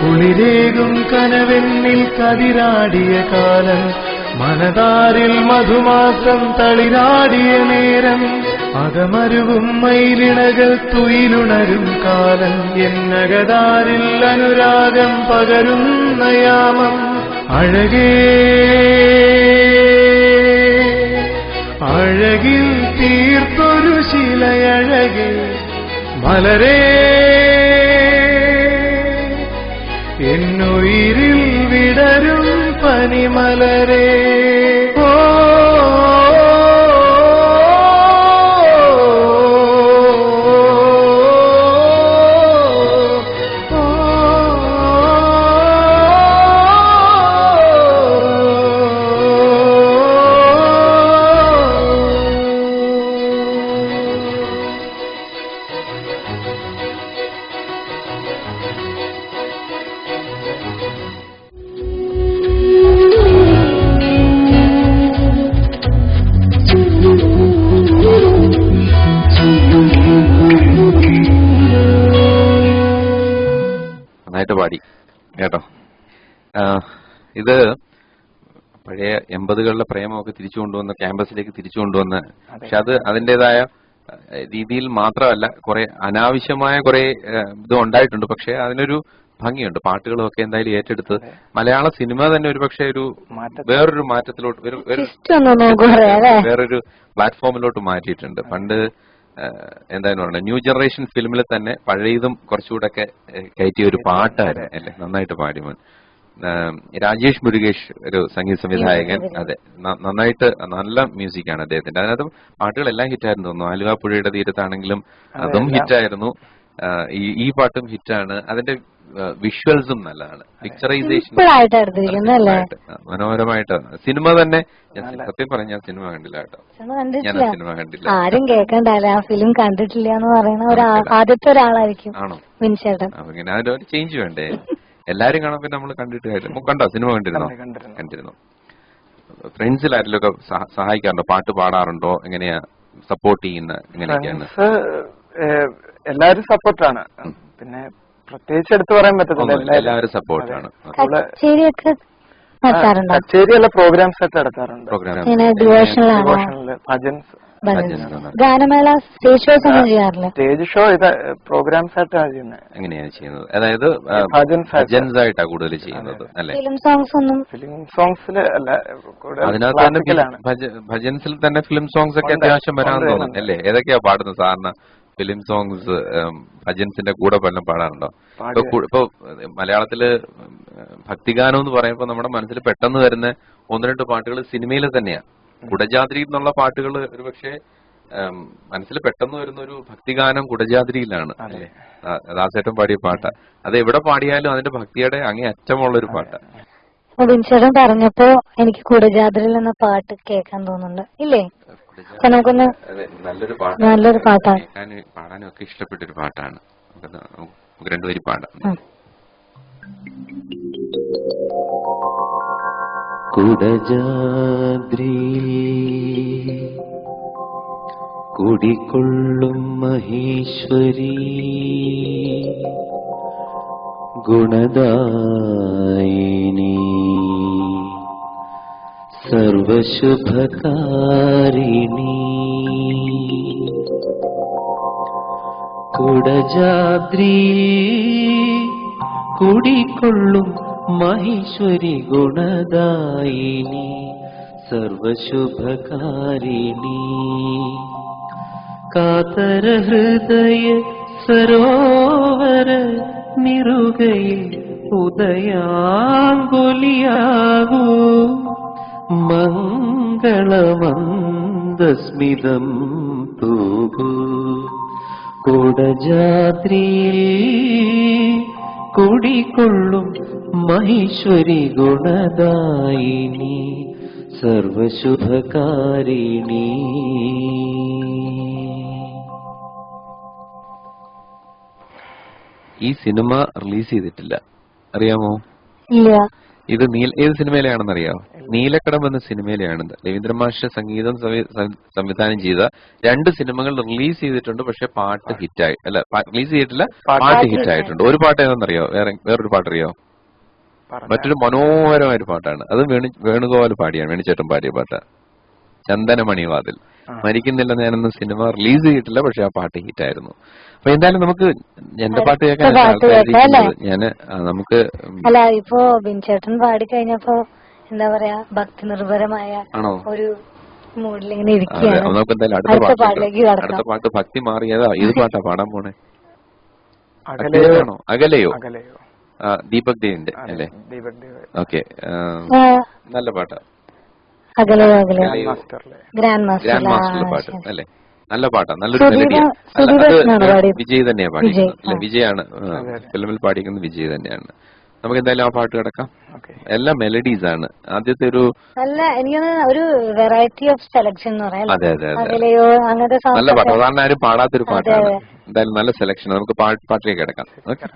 കുളിരേകും കനവെന്നിൽ കതിരാടിയ കാലം മനതാരിൽ മധുമാസം തളിരാടിയ നേരം അകമരുവും മയിലിണകൾ തുയിലുണരും കാലം എന്നകതാരിൽ അനുരാഗം പകരുന്ന യാമം അഴകേ അഴകിൽ തീർത്തൊരു ശിലയഴകേ മലരേ എന്നുയിരിൽ വിടരും പനിമലരേ ഓ പാടി കേട്ടോ. ഇത് പഴയ 80കളുടെ പ്രേമമൊക്കെ തിരിച്ചു കൊണ്ടുവന്ന് ക്യാമ്പസിലേക്ക് തിരിച്ചു കൊണ്ടുവന്ന്, പക്ഷെ അത് അതിൻ്റെതായ രീതിയിൽ മാത്രമല്ല കുറെ അനാവശ്യമായ കുറെ ഇത് ഉണ്ടായിട്ടുണ്ട്. പക്ഷെ അതിനൊരു ഭംഗിയുണ്ട്. പാട്ടുകളൊക്കെ എന്തായാലും ഏറ്റെടുത്ത് മലയാള സിനിമ തന്നെ ഒരു പക്ഷേ ഒരു വേറൊരു മാറ്റത്തിലോട്ട് വേറൊരു പ്ലാറ്റ്ഫോമിലോട്ട് മാറ്റിയിട്ടുണ്ട്. പണ്ട് എന്തായാലും പറഞ്ഞത് ന്യൂ ജനറേഷൻ ഫിലിമിൽ തന്നെ പഴയതും കുറച്ചുകൂടെ ഒക്കെ കയറ്റിയ ഒരു പാട്ടായിരുന്നു അല്ലെ, നന്നായിട്ട് പാടി മോൻ. രാജേഷ് മുരുകേഷ് ഒരു സംഗീത സംവിധായകൻ. അതെ, നന്നായിട്ട് നല്ല മ്യൂസിക്കാണ് അദ്ദേഹത്തിന്റെ. അതിനകത്ത് പാട്ടുകളെല്ലാം ഹിറ്റായിരുന്നു തോന്നുന്നു. ആലുവാപ്പുഴയുടെ തീരത്താണെങ്കിലും അതും ഹിറ്റായിരുന്നു. ഈ പാട്ടും ഹിറ്റാണ്. അതിന്റെ വിഷ്വൽസും നല്ലതാണ്. പിക്ചറൈസേഷൻ മനോഹരമായിട്ട്. സിനിമ തന്നെ സത്യം പറഞ്ഞ ഞാൻ സിനിമ കണ്ടില്ല കേട്ടോ. ഞാൻ സിനിമ കണ്ടില്ല. ആരും കേൾക്കണ്ടല്ലേ, ആ ഫിലിം കണ്ടിട്ടില്ല എന്ന് പറയുന്ന ആദ്യത്തെ ഒരാളായിരിക്കും. ആണോ? വിൻചേട്ടൻ. അപ്പൊ ഇങ്ങനെ അതിന്റെ ഒരു ചേഞ്ച് വേണ്ടേ? എല്ലാരും കാണാൻ പിന്നെ നമ്മൾ കണ്ടിട്ട് കാര്യം. കണ്ടോ? സിനിമ കണ്ടിരുന്നോ? ഫ്രണ്ട്സിൽ ആരെങ്കിലും സഹായിക്കാറുണ്ടോ? പാട്ട് പാടാറുണ്ടോ? എങ്ങനെയാ സപ്പോർട്ട് ചെയ്യുന്ന? എങ്ങനെയൊക്കെയാണ്? എല്ലാരും സപ്പോർട്ടാണ്. പിന്നെ പ്രത്യേകിച്ച് എടുത്തു പറയാൻ പറ്റത്തില്ല. എല്ലാവരും സപ്പോർട്ടാണ്. കച്ചേരിയുള്ള പ്രോഗ്രാംസ് ഒക്കെ നടത്താറുണ്ട്. ഗാനമേള സ്റ്റേജ് ഷോസ് ഒന്നും ചെയ്യാറില്ല. സ്റ്റേജ് ഷോ ഇത് പ്രോഗ്രാംസ് ആയിട്ടാണ് ചെയ്യുന്നത്. എങ്ങനെയാണ് ചെയ്യുന്നത്? അതായത് ഭജൻസ് ആയിട്ടാണ് കൂടുതൽ ചെയ്യുന്നത് അല്ലെ? ഫിലിം സോങ്സ് ഒന്നും? ഫിലിം സോങ്സിൽ അല്ല, അതിനകത്ത് തന്നെ ഭജൻസിൽ തന്നെ ഫിലിം സോങ്സ് ഒക്കെ അത്യാവശ്യം വരാൻ തോന്നുന്നു അല്ലേ? ഏതൊക്കെയാ പാടുന്നത് സാറിന്? ഫിലിം സോങ്സ് ഭജൻസിന്റെ കൂടെ പലരും പാടാറുണ്ടോ? ഇപ്പൊ മലയാളത്തില് ഭക്തിഗാനം എന്ന് പറയുമ്പോ നമ്മുടെ മനസ്സിൽ പെട്ടെന്ന് വരുന്ന 1-2 പാട്ടുകൾ സിനിമയിൽ തന്നെയാ. കുടജാദ്രി എന്നുള്ള പാട്ടുകൾ ഒരുപക്ഷെ മനസ്സിൽ പെട്ടെന്ന് വരുന്ന ഒരു ഭക്തിഗാനം കുടജാദ്രിയിലാണ് അല്ലേ? ദാസേട്ടൻ പാടിയ പാട്ടാ. അത് എവിടെ പാടിയാലും അതിന്റെ ഭക്തിയുടെ അങ്ങേ അറ്റമുള്ളൊരു പാട്ടാ. ബിൻചേട്ടൻ പറഞ്ഞപ്പോ എനിക്ക് കുടജാദ്രിയിൽ എന്ന പാട്ട് കേൾക്കാൻ തോന്നുന്നുണ്ട്. ഇല്ലേ? നമുക്കൊന്ന് നല്ലൊരു പാട്ടാണ്, പാടാനും ഒക്കെ ഇഷ്ടപ്പെട്ടൊരു പാട്ടാണ്. നമുക്ക് രണ്ടുപേരും പാടാം. കുടജാദ്രി കുടികൊള്ളും മഹേശ്വരി ഗുണദായിനി സർവശുഭകാരിണി കുടജാദ്രി കുടികൊള്ളും മഹേശ്വരി ഗുണദായിനി സർവശുഭകാരിണി കാതര ഹൃദയ സരോവര നിറുകയിൽ ഉദയാങ്കുലിയാകൂ മംഗളമന്ദസ്മിതം തൂകൂ കുടജാദ്രി കുടികൊള്ളും മഹേശ്വരി ഗുണദായിനി സർവശുഭകാരിണി. ഈ സിനിമ റിലീസ് ചെയ്തിട്ടില്ല, അറിയാമോ? ഇല്ല. ഇത് ഏത് സിനിമയിലാണെന്ന് അറിയാമോ? നീലക്കടം എന്ന സിനിമയിലാണ്. രവീന്ദ്ര മാഷ് സംഗീതം സംവിധാനം ചെയ്ത 2 സിനിമകൾ റിലീസ് ചെയ്തിട്ടുണ്ട്. പക്ഷെ പാട്ട് ഹിറ്റായി അല്ല, റിലീസ് ചെയ്തിട്ടില്ല, പാട്ട് ഹിറ്റായിട്ടുണ്ട്. ഒരു പാട്ട് ഏതാണെന്നറിയോ? വേറൊരു പാട്ടറിയോ? മറ്റൊരു മനോഹരമായ ഒരു പാട്ടാണ്. അത് വേണുഗോപാൽ പാടിയാണ്, വേണുചേട്ടൻ പാടിയ പാട്ട്, ചന്ദനമണിവാതിൽ. മരിക്കുന്നില്ല ഞാനെന്ന സിനിമ റിലീസ് ചെയ്തിട്ടില്ല, പക്ഷെ ആ പാട്ട് ഹിറ്റായിരുന്നു. അപ്പൊ എന്തായാലും നമുക്ക് എന്റെ പാട്ട് കേൾക്കാൻ നമുക്ക് അല്ല, ഇപ്പോ ബിൻചേട്ടൻ പാടി കഴിഞ്ഞപ്പോ എന്താ പറയാ, ഭക്തി നിർഭരമായ ഒരു മൂഡിലിങ്ങനെ ഇരിക്കുകയാണ്. നമുക്ക് എന്തായാലും അടുത്ത പാട്ട് ഭക്തി മാറിയതാ. ഏത് പാട്ടാ പാടാൻ പോണേ? അകലെയോ? ദീപക് ദേവിന്റെ അല്ലേ? ഓക്കെ, നല്ല പാട്ടാ. ഗ്രാൻഡ് മാസ്റ്ററിലെ പാട്ട് അല്ലേ? നല്ല പാട്ടാ, നല്ലൊരു മെലഡിയാണ്. വിജയ് തന്നെയാ പാടിക്കുന്നത് അല്ലെ? വിജയാണ് ഫിലിമിൽ പാടിക്കുന്നത്, വിജയ് തന്നെയാണ്. നമുക്ക് എന്തായാലും ആ പാട്ട് കിടക്കാം. എല്ലാം മെലഡീസ് ആണ്. ആദ്യത്തെ ഒരു ഒരു വെറൈറ്റി ഓഫ് സെലക്ഷൻ എന്ന് പറയാം. അതെ അതെ അതെ, നല്ല പാട്ട്. സാധാരണ ആരും പാടാത്തൊരു പാട്ടാണ്. എന്തായാലും നല്ല സെലക്ഷൻ. നമുക്ക് പാട്ടിലേക്ക് കിടക്കാം. ഓക്കെ.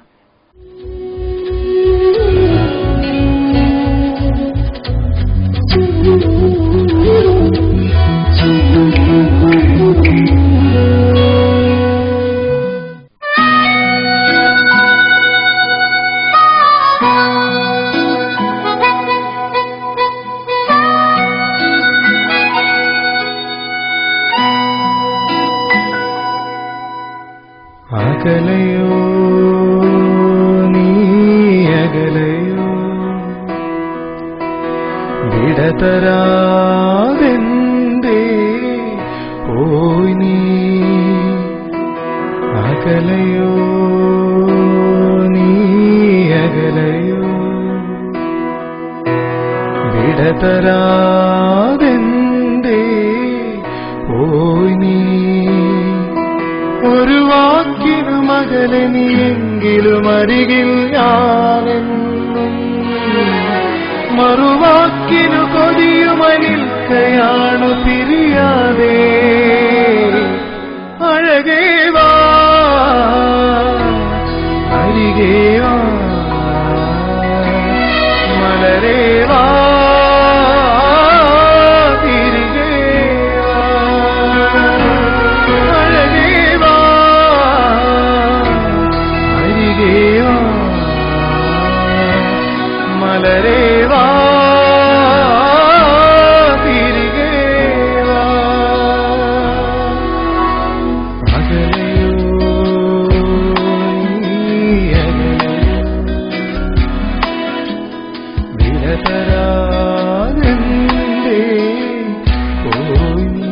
അകലയോ നീ അകലയോ വിടതരാതെന്തേ പോയി നീ അകലയോ നീ അകലയോ വിടതരാതെന്തേ പോയി നീ ഒരു വാക്കിനു മകളെ നീയെങ്കിലും അരികിൽ ഞാനെന്നും മറുവാക്കിനു കൊതിയുമനിൽക്കയാണു പിരിയാതെ അഴകേ വാ അരികേ വാ മലരേ വാ മലരേവാ തിരികേവാ അകലയോ നീ അകലയോ വിടതരാതെന്തേ പോയി നീ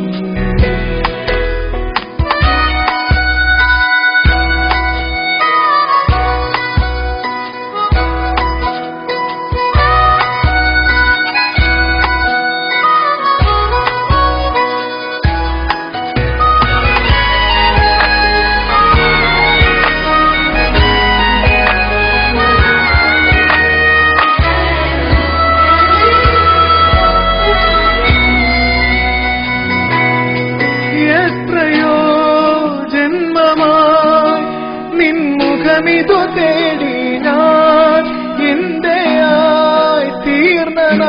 നിൻമുഖമിതു തേടി ഞാൻ എന്റെയായി തീർന്ന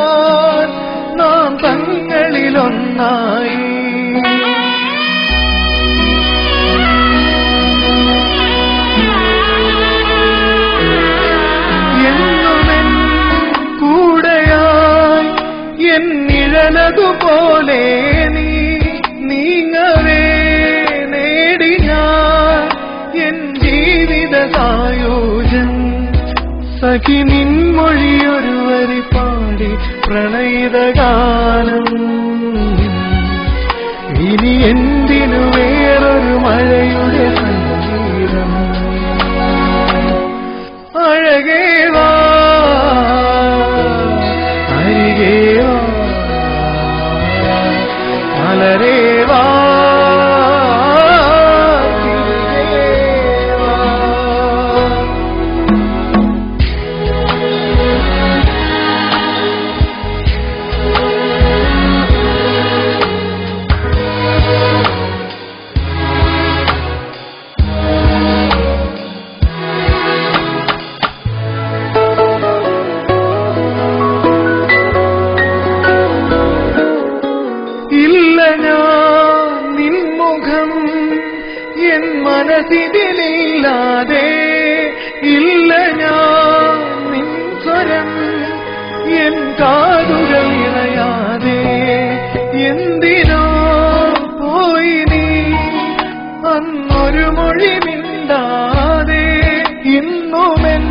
നാം തങ്ങളിലൊന്നായി എന്നുമെൻ കൂടെയായി എൻ നിഴലതുപോലെ നീ നീങ്ങവേ നേടി ഞാൻ എൻ ജീവിതസായോജൻ സഖി നിൻമൊഴിയൊരു വരി പാടി പ്രണയിതഗാനം ഇനി എന്തിനു വേറൊരു മഴയുടെ സംഗീതം അഴകേ വാ അരികേ വാ മലരേ വാ നിൻമുഖം എൻ മനസ്സിതിലില്ലാതെ ഇല്ല ഞാൻ നിൻ സ്വരം എൻ കാതുകൾ ഇണയാതെ എന്തിനോ പോയി നീ അന്നൊരു മൊഴി മിണ്ടാതെ ഇന്നുമെൻ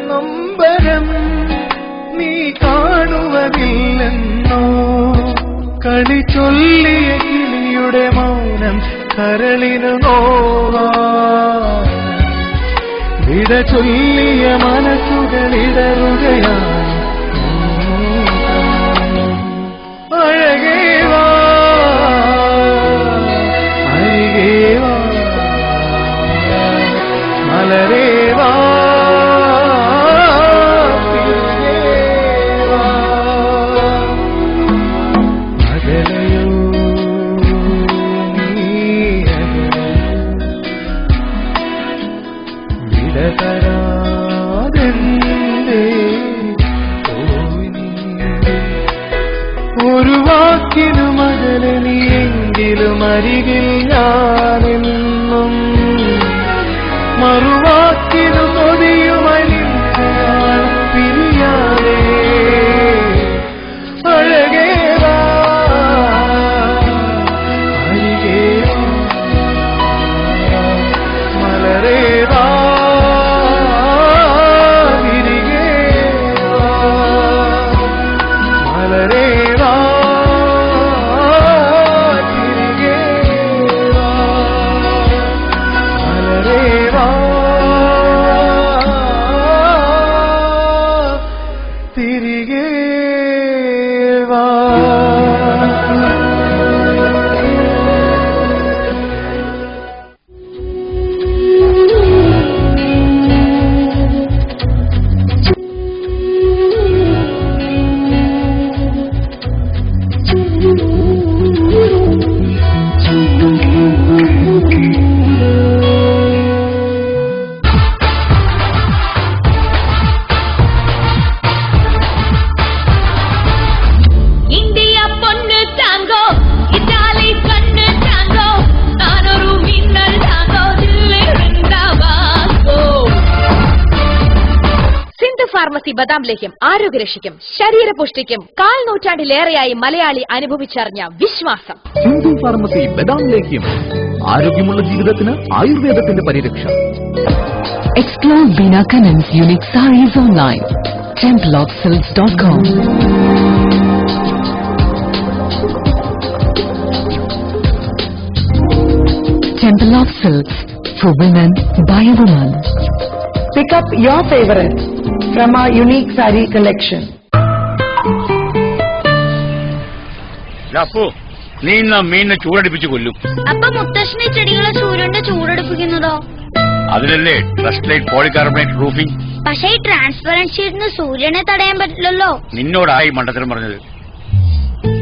നൊമ്പരം നീ കാണുവതില്ലെന്നോ കളി ചൊല്ലിയ കിളിയുടെ മൗനം കരളിനു നോവാ വിട ചൊല്ലിയ മനസ്സുകളിടറുകയാണ് അഴകേ വാ അരികേ വാ മലരേ വാ ഒരു വാക്കിനു മകളെ നീയെങ്കിലും അരികിൽ ഞാനെന്നും മറുവാക്കിനു കൊതിയുമനിൽക്കാൻ പിരിയാതെ അഴകേ വാ അരികേ വാ മലരേ വാ ഫാർമസി ബദാം ലേഹ്യം ആരോഗ്യരക്ഷയ്ക്കും ശരീരപുഷ്ടിക്കും 1/4 നൂറ്റാണ്ടിലേറെയായി മലയാളി അനുഭവിച്ചറിഞ്ഞ വിശ്വാസം. ഹിന്ദു ഫാർമസി ബദാം ലേഹ്യം, ആരോഗ്യമുള്ള ജീവിതത്തിന് ആയുർവേദത്തിന്റെ പരിരക്ഷ. Explore Beena Kanan's unique sarees online. TempleofSilks.com. Temple of Silks, for women by a woman. Pick up your favorite from our unique saree collection. അപ്പോ നീ ഇന്ന് മീനിനെ ചൂടടിപ്പിച്ച് കൊല്ലും. അപ്പൊ മുത്തശ്ശനെ ചെടികളെ സൂര്യന്റെ ചൂടെടുപ്പിക്കുന്നതോ? അതിലല്ലേ ട്രസ്റ്റ് ലൈറ്റ് പോളികാർബണേറ്റ് റൂഫിംഗ്. പക്ഷേ ഈ ട്രാൻസ്പെറന്റ് ഷീറ്റിന് സൂര്യനെ തടയാൻ പറ്റില്ലല്ലോ. നിന്നോടായി മണ്ടത്തരം പറഞ്ഞത്.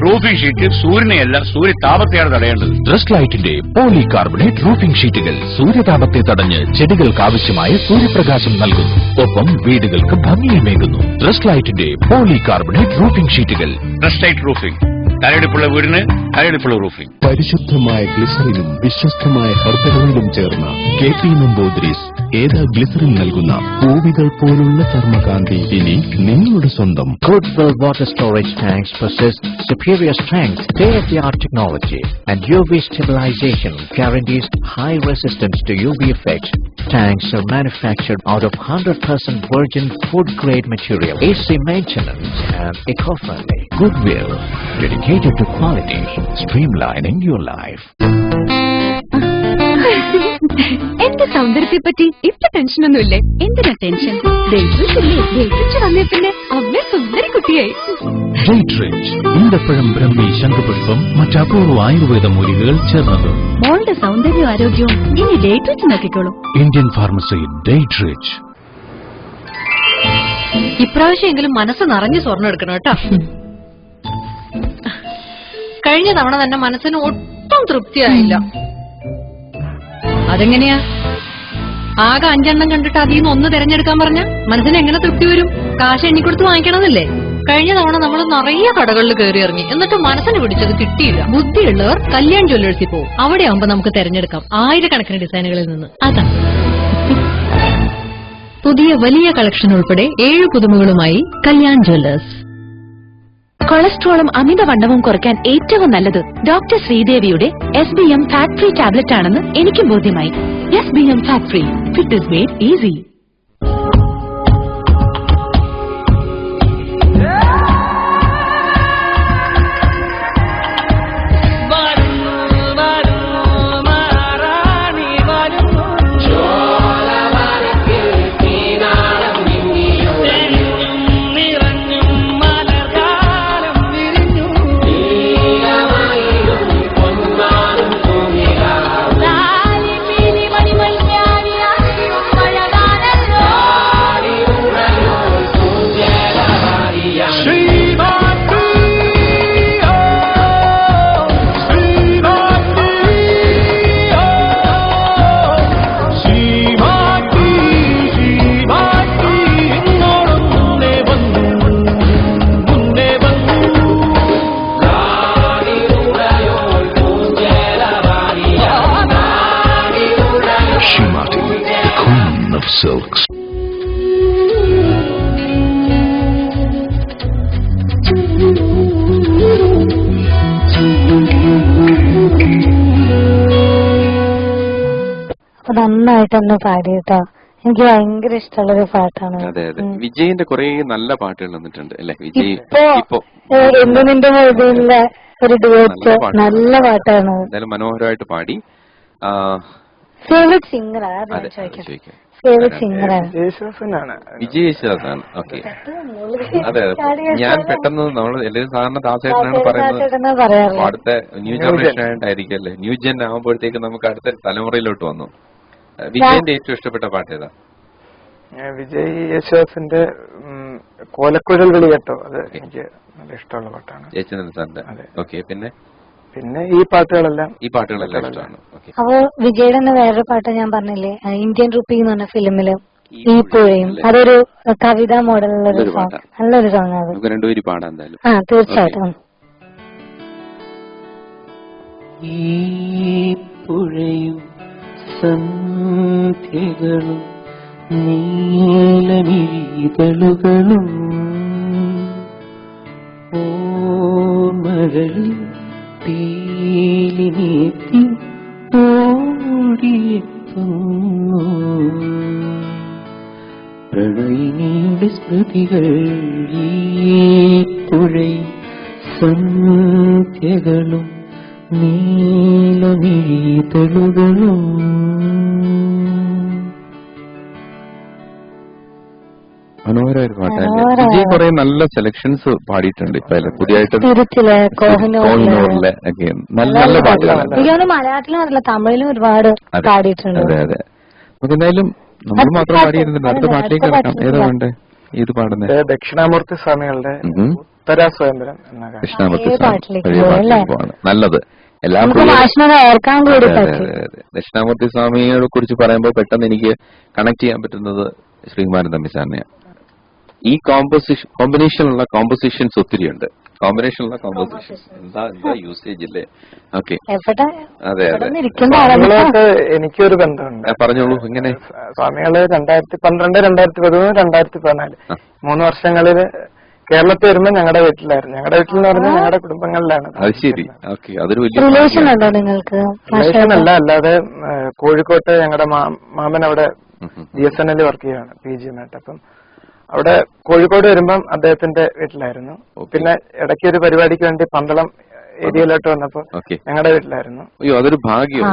റൂഫിംഗ് ഷീറ്റ് സൂര്യനെയല്ല സൂര്യതാപത്തെയാണ് തടയേണ്ടത്. ട്രസ്റ്റ് ലൈറ്റിന്റെ പോളികാർബണേറ്റ് റൂഫിംഗ് ഷീറ്റുകൾ സൂര്യതാപത്തെ തടഞ്ഞ് ചെടികൾക്ക് ആവശ്യമായ സൂര്യപ്രകാശം നൽകുന്നു. ഒപ്പം വീടുകൾക്ക് ഭംഗിയുമേകുന്നു. ട്രസ്റ്റ് ലൈറ്റിന്റെ പോളികാർബണേറ്റ് റൂഫിംഗ് ഷീറ്റുകൾ. ട്രസ്റ്റ് ലൈറ്റ് റൂഫിംഗ്, തലയെടുപ്പുള്ള വീടിന് തലയെടുപ്പുള്ള റൂഫിംഗ്. പരിശുദ്ധമായ ഗ്ലിസറിനും വിശ്വസ്തമായ ഹെർബലുകളും ചേർന്ന KP നമ്പൂതിരീസ് ഏതാ ഗ്ലിസറിൻ നൽകുന്ന പൂവികൾ പോലുള്ള ചർമ്മകാന്തി ഇനി നിങ്ങളുടെ സ്വന്തം. Goodwill water storage tanks possess superior strength, state-of-the-art technology, and UV stabilization guarantees high resistance to UV effects. Tanks are manufactured out of 100% virgin food-grade material, AC maintenance, and eco-friendly. Goodwill, dedicated to quality, streamlining your life. എന്റെ സൗന്ദര്യത്തെ പറ്റി ഇപ്പൊ ടെൻഷനൊന്നുമില്ലേ? എന്തിനാ tension? വന്നേ പിന്നെ അവനെ സുന്ദരി കുട്ടിയായി. ഈന്തപ്പഴം, ബ്രഹ്മി, ശംഖുപുഷ്പം, മറ്റപൂർവ ആയുർവേദ മൂലികകൾ ചേർന്നത്. മോളുടെ സൗന്ദര്യവും ആരോഗ്യവും ഇനി ഡേറ്റ് വെച്ച് നോക്കിക്കോളും. Indian pharmacy date rich. ഇപ്രാവശ്യമെങ്കിലും മനസ്സ് നിറഞ്ഞ് സ്വർണ്ണം എടുക്കണം കേട്ടോ. കഴിഞ്ഞ തവണ തന്നെ മനസ്സിന് ഒട്ടും തൃപ്തിയായില്ല. അതെങ്ങനെയാ? ആകെ 5 എണ്ണം കണ്ടിട്ട് അതിൽ നിന്ന് 1 തിരഞ്ഞെടുക്കാൻ പറഞ്ഞ മനസ്സിന് എങ്ങനെ തൃപ്തി വരും? കാശ് എണ്ണിക്കൊടുത്ത് വാങ്ങിക്കണമെന്നല്ലേ? കഴിഞ്ഞ തവണ നമ്മൾ നിറയെ കടകളിൽ കയറി ഇറങ്ങി, എന്നിട്ട് മനസ്സിന് പിടിച്ചത് കിട്ടിയില്ല. ബുദ്ധിയുള്ളവർ കല്യാൺ ജ്വല്ലേഴ്സിൽ പോകും. അവിടെ ആവുമ്പോ നമുക്ക് തിരഞ്ഞെടുക്കാം ആയിരക്കണക്കിന് ഡിസൈനുകളിൽ നിന്ന്. അതാ പുതിയ വലിയ കളക്ഷൻ ഉൾപ്പെടെ 7 പുതുമകളുമായി കല്യാൺ ജ്വല്ലേഴ്സ്. കൊളസ്ട്രോളും അമിതവണ്ണവും കുറയ്ക്കാൻ ഏറ്റവും നല്ലത് ഡോക്ടർ ശ്രീദേവിയുടെ SBM ഫാറ്റ് ഫ്രീ ടാബ്ലറ്റ് ആണെന്ന് എനിക്കും ബോധ്യമായി. SBM fat free, fit is made easy. Silks. നന്നായിട്ട് തന്നെ പാടി കേട്ടോ. എനിക്ക് ഭയങ്കര ഇഷ്ടമുള്ളൊരു പാട്ടാണ്. അതെ അതെ, വിജയിന്റെ കുറെ നല്ല പാട്ടുകൾ വന്നിട്ടുണ്ട് അല്ലെ? വിജയ് ഇപ്പൊ എന്ന് നിന്റെ മൊബൈലിലെ ഒരു ഡുവറ്റ് നല്ല പാട്ടാണ്. എന്തായാലും മനോഹരമായിട്ട് പാടി. ഫേവറേറ്റ് സിംഗർ ഫേവറേറ്റ് സിംഗറാണ് വിജയ് യേശുദാസാണ്. ഓക്കെ, അതെ ഞാൻ പെട്ടെന്ന് നമ്മൾ എല്ലാവരും സാധാരണ ദാസേട്ടനാണ് പറയുന്നത്. അടുത്ത ന്യൂ ജനറേഷൻ ആയിട്ടായിരിക്കും അല്ലേ? ന്യൂ ജെൻ ആകുമ്പോഴത്തേക്ക് നമുക്ക് അടുത്ത തലമുറയിലോട്ട് വന്നു. വിജയന്റെ ഏറ്റവും ഇഷ്ടപ്പെട്ട പാട്ട് ഏതാ? വിജയ് യേശുദാസിന്റെ കോലക്കുഴൽ വിളി കേട്ടോ, അത് എനിക്ക് നല്ല ഇഷ്ടമുള്ള പാട്ടാണ്. യേശുദാസ് സാറിന്റെ. ഓക്കെ, പിന്നെ ഈ പാട്ടുകളെല്ലാം ഇഷ്ടമാണ്. അപ്പൊ വിജയുടെ തന്നെ വേറൊരു പാട്ട് ഞാൻ പറഞ്ഞില്ലേ, ഇന്ത്യൻ റുപ്പി എന്ന് പറഞ്ഞ ഫിലിമില് ഈ പുഴയും, അതൊരു കവിതാ മോഡലുള്ളൊരു സോങ്, നല്ലൊരു സോങ് ആണ്. രണ്ടുപേരും പാടാം എന്തായാലും. തീർച്ചയായിട്ടും. ഈ പുഴയും സന്ധ്യകളും നീലമിഴിതളുകളും ഓർമ്മകളിൽ തേലിനെത്തി ഓടിയെത്തുന്നു. പ്രണയിനിയുടെ സ്മൃതികൾ ഈ പുഴയിൽ സന്ധ്യകളും നീലമിഴിതളുകളും. മനോഹരമായൊരു പാട്ടാണ്. വിജയ് കുറെ നല്ല സെലക്ഷൻസ് പാടിയിട്ടുണ്ട് ഇപ്പൊ പുതിയതായിട്ട് ഒക്കെ നല്ല നല്ല പാട്ടുകളാണ്. മലയാളത്തിലും അറിയില്ല, തമിഴിലും ഒരുപാട് പാടിയിട്ടുണ്ട്. അതെ അതെ. നമുക്ക് എന്തായാലും നമ്മൾ മാത്രം പാടിയിരുന്നില്ല, അടുത്ത പാട്ടിലേക്ക് കിടക്കാം. ഏതാ വേണ്ടേ? ഇത് പാടുന്നത് ദക്ഷിണാമൂർത്തി സ്വാമികളുടെ ഉത്തര സ്വയംവരം എന്ന ദക്ഷിണാമൂർത്തി സ്വാമി നല്ലത്. ദക്ഷിണാമൂർത്തി സ്വാമിയെ കുറിച്ച് പറയുമ്പോൾ പെട്ടെന്ന് എനിക്ക് കണക്ട് ചെയ്യാൻ പറ്റുന്നത് ശ്രീകുമാരൻ തമ്പി സാറിനെയാണ്. ഈ കോമ്പിനേഷനുള്ള കോമ്പോസിഷൻസ് ഒത്തിരിയുണ്ട്. കോമ്പിനേഷനുള്ള കോമ്പോസിഷൻ എന്താ യൂസേജ് ഇല്ലേ? ഓക്കെ, അതെ അതെ. എനിക്കൊരു ബന്ധമുണ്ട്. പറഞ്ഞോളൂ. ഇങ്ങനെ സ്വാമികള് 2012, 2013, 2014 3 വർഷങ്ങളില് കേരളത്തിൽ വരുമ്പോ ഞങ്ങളുടെ വീട്ടിലായിരുന്നു. ഞങ്ങളുടെ വീട്ടിൽ എന്ന് പറഞ്ഞാൽ ഞങ്ങളുടെ കുടുംബങ്ങളിലാണ്. അത് ശരി. ഓക്കെ, അതൊരു വലിയ റിലേഷൻ ഉണ്ടോ നിങ്ങൾക്ക്? റിലേഷൻ അല്ല, അല്ലാതെ കോഴിക്കോട്ട് ഞങ്ങളുടെ മാമൻ അവിടെ BSNL വർക്ക് ചെയ്യാണ്, PG-മായിട്ട്. അപ്പം അവിടെ കോഴിക്കോട് വരുമ്പം അദ്ദേഹത്തിന്റെ വീട്ടിലായിരുന്നു. പിന്നെ ഇടയ്ക്ക് ഒരു പരിപാടിക്ക് വേണ്ടി പന്തളം ഏരിയയിലോട്ട് വന്നപ്പോ ഞങ്ങളുടെ വീട്ടിലായിരുന്നു. അയ്യോ, അതൊരു ഭാഗ്യം.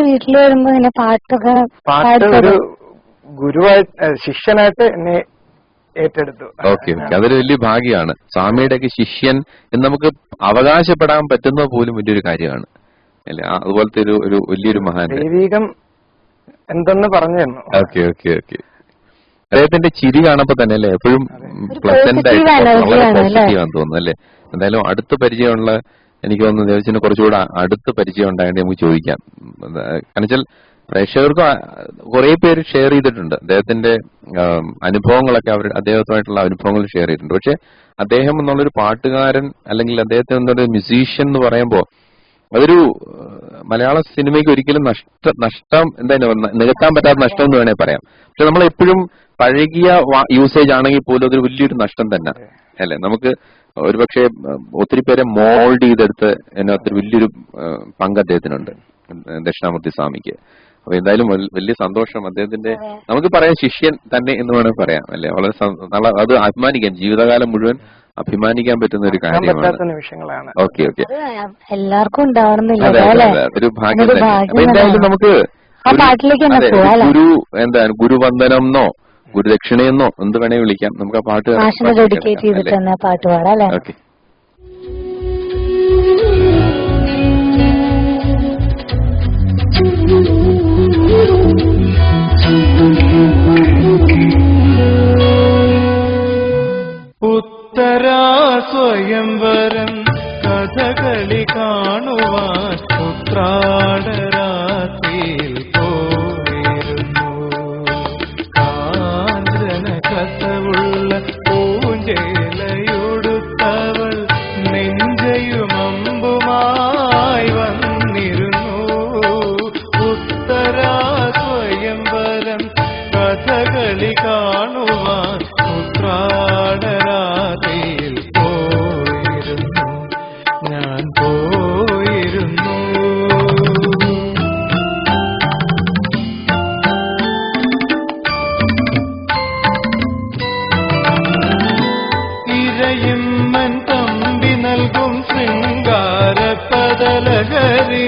വീട്ടിൽ വരുമ്പോ പാട്ട് ഒരു ഗുരുവായിട്ട് ശിഷ്യനായിട്ട് എന്നെ ഏറ്റെടുത്തു. ഓക്കെ ഓക്കെ, അതൊരു വലിയ ഭാഗ്യമാണ്. സ്വാമിയുടെയൊക്കെ ശിഷ്യൻ എന്ന് നമുക്ക് അവകാശപ്പെടാൻ പറ്റുന്ന പോലും വലിയൊരു കാര്യമാണ് അല്ലെ? അതുപോലത്തെ ഒരു വലിയൊരു മഹാൻ ദൈവീകം എന്തെന്ന് പറഞ്ഞു തന്നു. Okay okay okay. അദ്ദേഹത്തിന്റെ ചിരി കാണുമ്പോ തന്നെ അല്ലേ എപ്പോഴും പ്ലസന്റ് ആയിട്ട് വളരെ പോസിറ്റീവാന്ന് തോന്നുന്നു അല്ലേ? എന്തായാലും അടുത്ത പരിചയമുള്ള, എനിക്ക് തോന്നുന്നു ദേവസിന് കുറച്ചുകൂടെ അടുത്ത പരിചയം ഉണ്ടായിട്ട് നമുക്ക് ചോദിക്കാം. കാരണം വെച്ചാൽ പ്രേക്ഷകർക്ക് കുറെ പേര് ഷെയർ ചെയ്തിട്ടുണ്ട് അദ്ദേഹത്തിന്റെ അനുഭവങ്ങളൊക്കെ. അദ്ദേഹത്തുമായിട്ടുള്ള അനുഭവങ്ങൾ ഷെയർ ചെയ്തിട്ടുണ്ട്. പക്ഷെ അദ്ദേഹം എന്നുള്ളൊരു പാട്ടുകാരൻ അല്ലെങ്കിൽ അദ്ദേഹത്തെ എന്നൊരു മ്യൂസീഷ്യൻ എന്ന് പറയുമ്പോൾ അതൊരു മലയാള സിനിമയ്ക്ക് ഒരിക്കലും നഷ്ടം എന്തായാലും നികത്താൻ പറ്റാത്ത നഷ്ടം എന്ന് വേണേൽ പറയാം. പക്ഷെ നമ്മളെപ്പോഴും പഴകിയ യൂസേജ് ആണെങ്കിൽ പോലും അതൊരു വലിയൊരു നഷ്ടം തന്നെ അല്ലെ? നമുക്ക് ഒരുപക്ഷെ ഒത്തിരി പേരെ മോൾഡ് ചെയ്തെടുത്ത് അതിനകത്തൊരു വലിയൊരു പങ്ക് അദ്ദേഹത്തിനുണ്ട്, ദക്ഷിണാമൂർത്തി സ്വാമിക്ക്. അപ്പൊ എന്തായാലും വലിയ സന്തോഷം. അദ്ദേഹത്തിന്റെ നമുക്ക് പറയാം ശിഷ്യൻ തന്നെ എന്ന് വേണമെങ്കിൽ പറയാം അല്ലെ? വളരെ അത് അഭിമാനിക്കാൻ, ജീവിതകാലം മുഴുവൻ അഭിമാനിക്കാൻ പറ്റുന്ന ഒരു കാര്യമാണ്. ഓക്കെ ഓക്കെ, എല്ലാവർക്കും ഉണ്ടാവണമെന്നില്ല, ഒരു ഭാഗ്യം തന്നെ. അപ്പൊ എന്തായാലും നമുക്ക് ഗുരു എന്താണ് ഗുരുവന്ദനം എന്നോ ഗുരുദക്ഷിണയെന്നോ എന്ത് വേണേ വിളിക്കാം. നമുക്ക് ആ പാട്ട് ഡെഡിക്കേറ്റ് ചെയ്തിട്ട് തന്നെ പാട്ട് പാടാം അല്ലേ? ഓക്കെ. ഉത്തരാ സ്വയംവരം കഥകളി കാണുവാൻ ഉത്രാടരാത്രിയിൽ പോയിരുന്നു. കാഞ്ചന കസവുള്ള പൂഞ്ചേലയുടുത്തവൾ നെഞ്ചയുമമ്പുമായി വന്നിരുന്നു. ഉത്തരാ സ്വയംവരം കഥകളി കാണുവാൻ ഉത്രാടരാത്രിയിൽ പോയിരുന്നു, ഞാൻ പോയിരുന്നു. ഇരയിമ്മൻ തമ്പി നൽകും ശൃംഗാര പദലഹരി,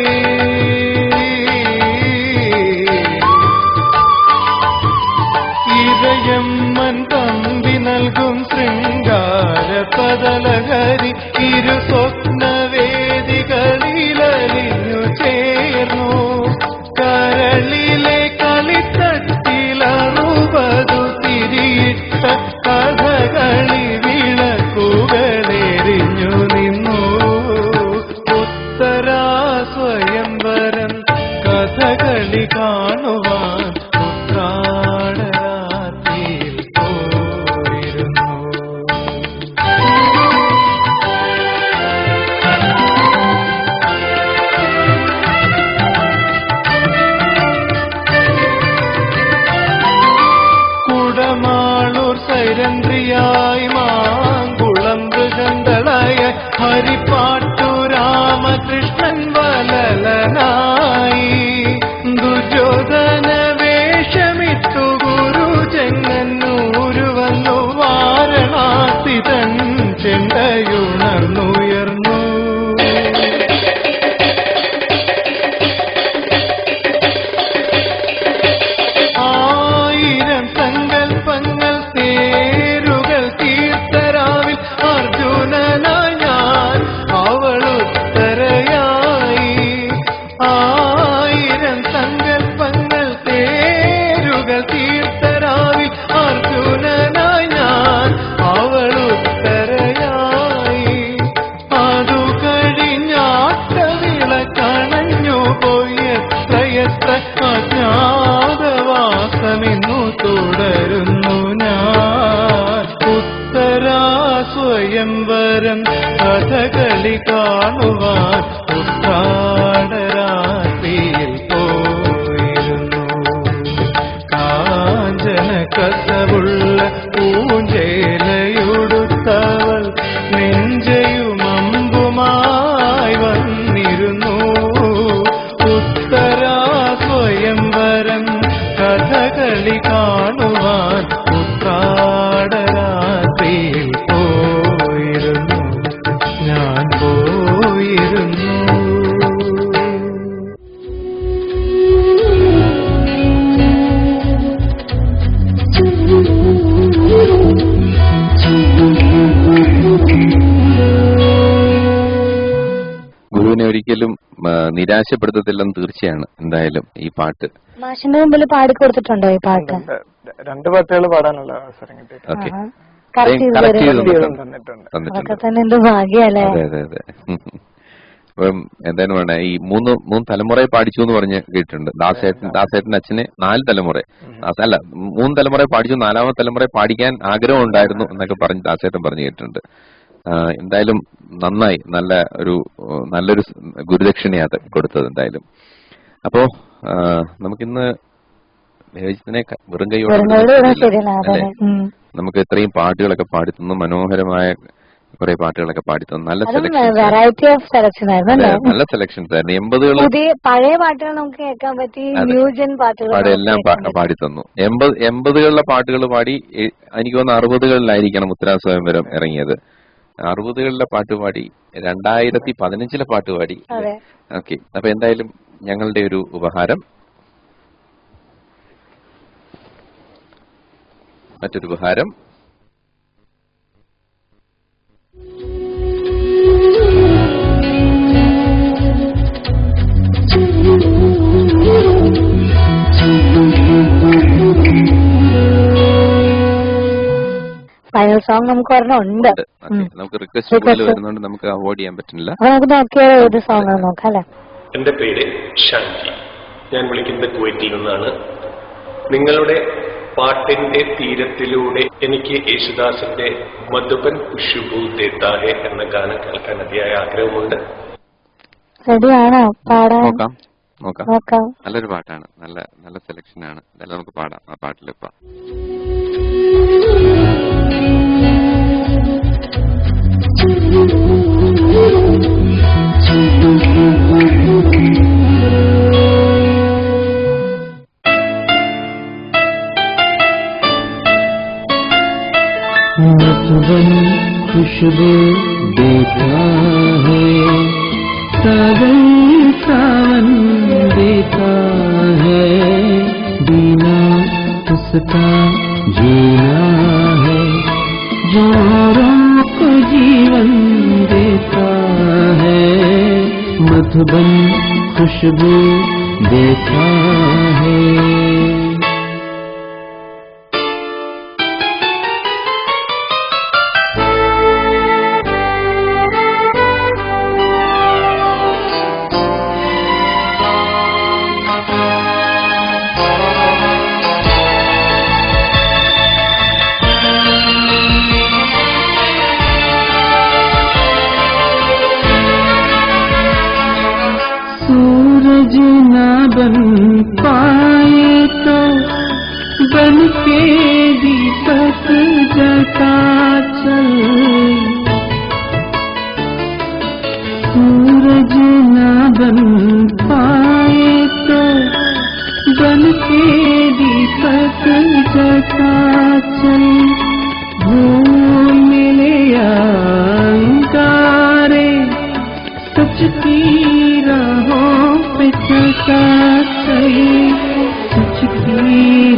ഇരയമ്മൻ തമ്പി നൽകും ശൃംഗാര പദലഹരി ഇരു സ്വപ്നവേദികളിലലിഞ്ഞു ചേർന്നു. കരളിലെ കളിത്തട്ടിലറുപതു തിരിയിട്ട കഥകളി വിളക്കുകളെരിഞ്ഞു നിന്നു. ഉത്തരാ സ്വയംവരം കഥകളി കാണുവാൻ ഉത്രാടരാത്രിയിൽ പോയിരുന്നു. മന്ത്രിയായി മാങ്കുളം മൃഗങ്ങളായ ഹരിപ്പാട്ടു രാമകൃഷ്ണൻ വലലനായി ദുര്യോധന വേഷമിട്ടു ഗുരു ചെങ്ങന്നൂരു വന്നു വാരണാസി തൻ ചെണ്ടയുണർന്നുയർന്നു കഥകളി കാണുവാൻ ഉത്രാടരാത്രിയിൽ പോയിരുന്നു കാഞ്ചന കസവുള്ള പൂഞ്ചേലയുടുത്തവൾ നെഞ്ചയുമമ്പുമായി വന്നിരുന്നു ഉത്തരാ സ്വയംവരം കഥകളി കാണുവാൻ ഉത്രാടരാത്രിയിൽ പോയിരുന്നു ഞാൻ പോയിരുന്നു ഗുരുവിനെ ഒരിക്കലും നിരാശപ്പെടുത്തത്തില്ലെന്ന് തീർച്ചയാണ്. എന്തായാലും ഈ പാട്ട് മാഷിന്റെ മുമ്പിൽ പാടിക്കൊടുത്തിട്ടുണ്ടോ ഈ പാട്ട്? 2 പാട്ടുകൾ പാടാനുള്ള അവസരം കിട്ടിയിട്ടുണ്ട്. അപ്പം എന്തായാലും വേണ്ട ഈ മൂന്ന് തലമുറയെ പാടിച്ചു എന്ന് പറഞ്ഞ് കേട്ടിട്ടുണ്ട്. ദാസേട്ടന്റെ അച്ഛന് 4 തലമുറ അല്ല 3 തലമുറ പാടിച്ചു, 4ാമത്തെ തലമുറയെ പാടിക്കാൻ ആഗ്രഹം ഉണ്ടായിരുന്നു എന്നൊക്കെ പറഞ്ഞ് ദാസേട്ടൻ പറഞ്ഞു കേട്ടിട്ടുണ്ട്. എന്തായാലും നന്നായി, നല്ലൊരു ഗുരുദക്ഷിണയാണ് കൊടുത്തത് എന്തായാലും. അപ്പോ നമുക്കിന്ന് ദേവജിത്തിനെ വെറും കൈയോടെ നമുക്ക് ഇത്രയും പാട്ടുകളൊക്കെ പാടിത്തന്നു, മനോഹരമായ കുറെ പാട്ടുകളൊക്കെ പാടിത്തന്നു. നല്ല നല്ല സെലക്ഷൻസ് ആയിരുന്നു. 80കൾ പഴയ പാട്ടുകൾ നമുക്ക് കേൾക്കാൻ പറ്റി, ന്യൂജൻ പാട്ടുകൾ എല്ലാം പാടിത്തന്നു. 80കളിലെ പാട്ടുകൾ പാടി. എനിക്ക് തോന്നുന്നു 60കളിലായിരിക്കണം ഉത്തരാ സ്വയംവരം ഇറങ്ങിയത്. 60കളിലെ പാട്ട് പാടി, 2015 പാട്ട് പാടി. ഓക്കെ, അപ്പൊ എന്തായാലും ഞങ്ങളുടെ ഒരു ഉപഹാരം, മറ്റൊരു ഉപഹാരം ഫൈനൽ സോങ് നമുക്ക് ഒരെണ്ണമുണ്ട്. നമുക്ക് റിക്വസ്റ്റ് വരുന്നുണ്ട്, നമുക്ക് അവോയ്ഡ് ചെയ്യാൻ പറ്റില്ല. നമുക്ക് നോക്കിയാൽ ഏത് സോങ് നോക്കാം അല്ലെ? എന്റെ പേര് ഷാൻജി, ഞാൻ വിളിക്കുന്നത് കുവൈറ്റിൽ നിന്നാണ്. നിങ്ങളുടെ പാട്ടിന്റെ തീരത്തിലൂടെ എനിക്ക് യേശുദാസിന്റെ മധുബൻ ഖുശ്ബൂ ദേത്താ ഹെ എന്ന ഗാനം കേൾക്കാൻ അതിയായ ആഗ്രഹമുണ്ട്. റെഡിയാണോ? പാടാൻ നോക്കാം. നല്ലൊരു പാട്ടാണ്, നല്ല സെലക്ഷൻ ആണ്. ഇതെല്ലാം നമുക്ക് പാടാം ആ പാട്ടിലിപ്പ. मधुबन खुशबू देता है, सावन सावन देता है, बिना उसका जीना है, जो को जीवन देता है, मधुबन खुशबू देता है. सूरज ना बन पा बन के दीपक जलता चल, सूरज ना बन पाए तो बन के दीपक जलता चल, भूल मिले अंगारे सच की राहों पे चलता चल, सच की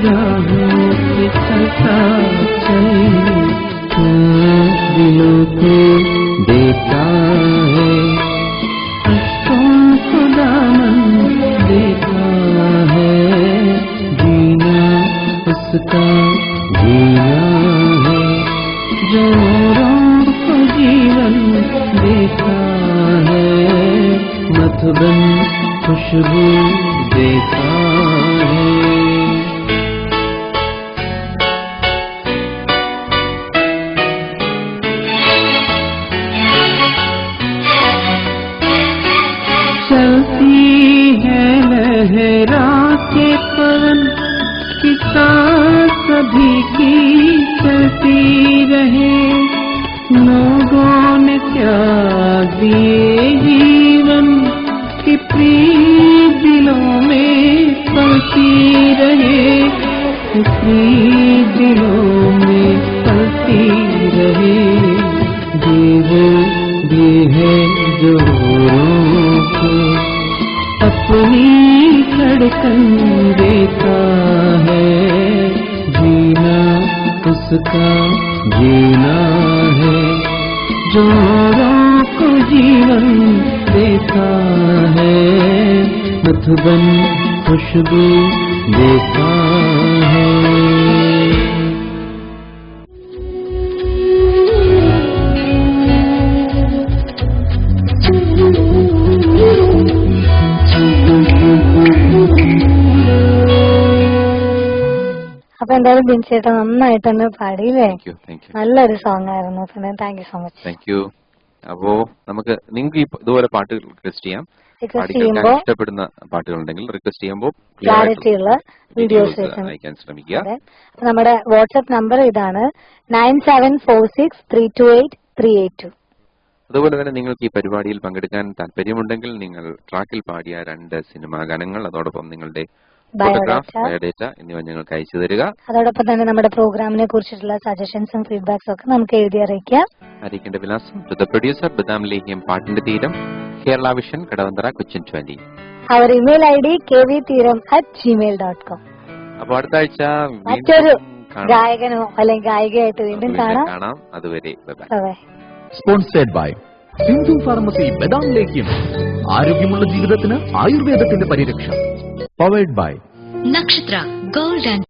राहों पे चलता चल। दिलों को देता है अश्कों को दामन देता है, जीना उसका जीना है जो को जीवन देता है, मधुबन खुशबू देता है। चलती है लहरा के पवन की सांस सभी की चलती रहे, लोगों ने त्याग दिए जीवन की प्रीत दिलों में पलती रहे, प्रीत दिलों में पलती रहे। देवो भी है जो को अपनी धड़कन देता है, जीना उसका जीना है जो को जीवन देता है, मधुबन खुशबू देता है। അപ്പൊ എന്തായാലും ബിൻചേട്ടൻ നന്നായിട്ട് തന്നെ പാടിയില്ലേ? നല്ലൊരു സോങ് ആയിരുന്നു. Thank you so much. Thank you. അപ്പോ നമുക്ക് നിങ്ങൾക്ക് ഇതുപോലെ പാട്ടുകൾ റിക്വസ്റ്റ് ചെയ്യാം. ഇഷ്ടപ്പെടുന്ന പാട്ടുകളുണ്ടെങ്കിൽ റിക്വസ്റ്റ് ചെയ്യുമ്പോൾ ക്ലാരിറ്റിയുള്ള വീഡിയോസ് അയക്കാൻ ശ്രമിക്കുക. നമ്മുടെ വാട്സ്ആപ്പ് നമ്പർ ഇതാണ് 9746328382. അതുപോലെ തന്നെ നിങ്ങൾക്ക് ഈ പരിപാടിയിൽ പങ്കെടുക്കാൻ താല്പര്യമുണ്ടെങ്കിൽ നിങ്ങൾ ട്രാക്കിൽ പാടിയ 2 സിനിമാ ഗാനങ്ങൾ, അതോടൊപ്പം നിങ്ങളുടെ ഫോട്ടോഗ്രാഫ്, ബയോഡേറ്റ എന്നിവ ഞങ്ങൾക്ക് അയച്ചു തരിക. അതോടൊപ്പം തന്നെ നമ്മുടെ പ്രോഗ്രാമിനെ കുറിച്ചിട്ടുള്ള സജഷൻസും ഫീഡ്ബാക്സും ഒക്കെ നമുക്ക് എഴുതി അറിയിക്കാം. അറിയിക്കേണ്ട വിലാസം ടു ദ പ്രൊഡ്യൂസർ, ബദാം ലേഹ്യം പാട്ടിന്റെ തീരം, കേരള വിഷൻ, കടവന്തറ, കൊച്ചിൻ 20. അവർ ഇമെയിൽ ID kvtheeram@gmail.com. അപ്പോൾ അടുത്ത ആഴ്ച മറ്റൊരു ഗായകനോ അല്ലെങ്കിൽ ഗായികയായിട്ട് വീണ്ടും കാണാം. അതുവരെ bye. Sponsored by Sindhu pharmacy, ബദാം ലേഹ്യം, ആരോഗ്യമുള്ള ജീവിതത്തിന് ആയുർവേദത്തിന്റെ പരിരക്ഷ. Powered by Nakshatra gold and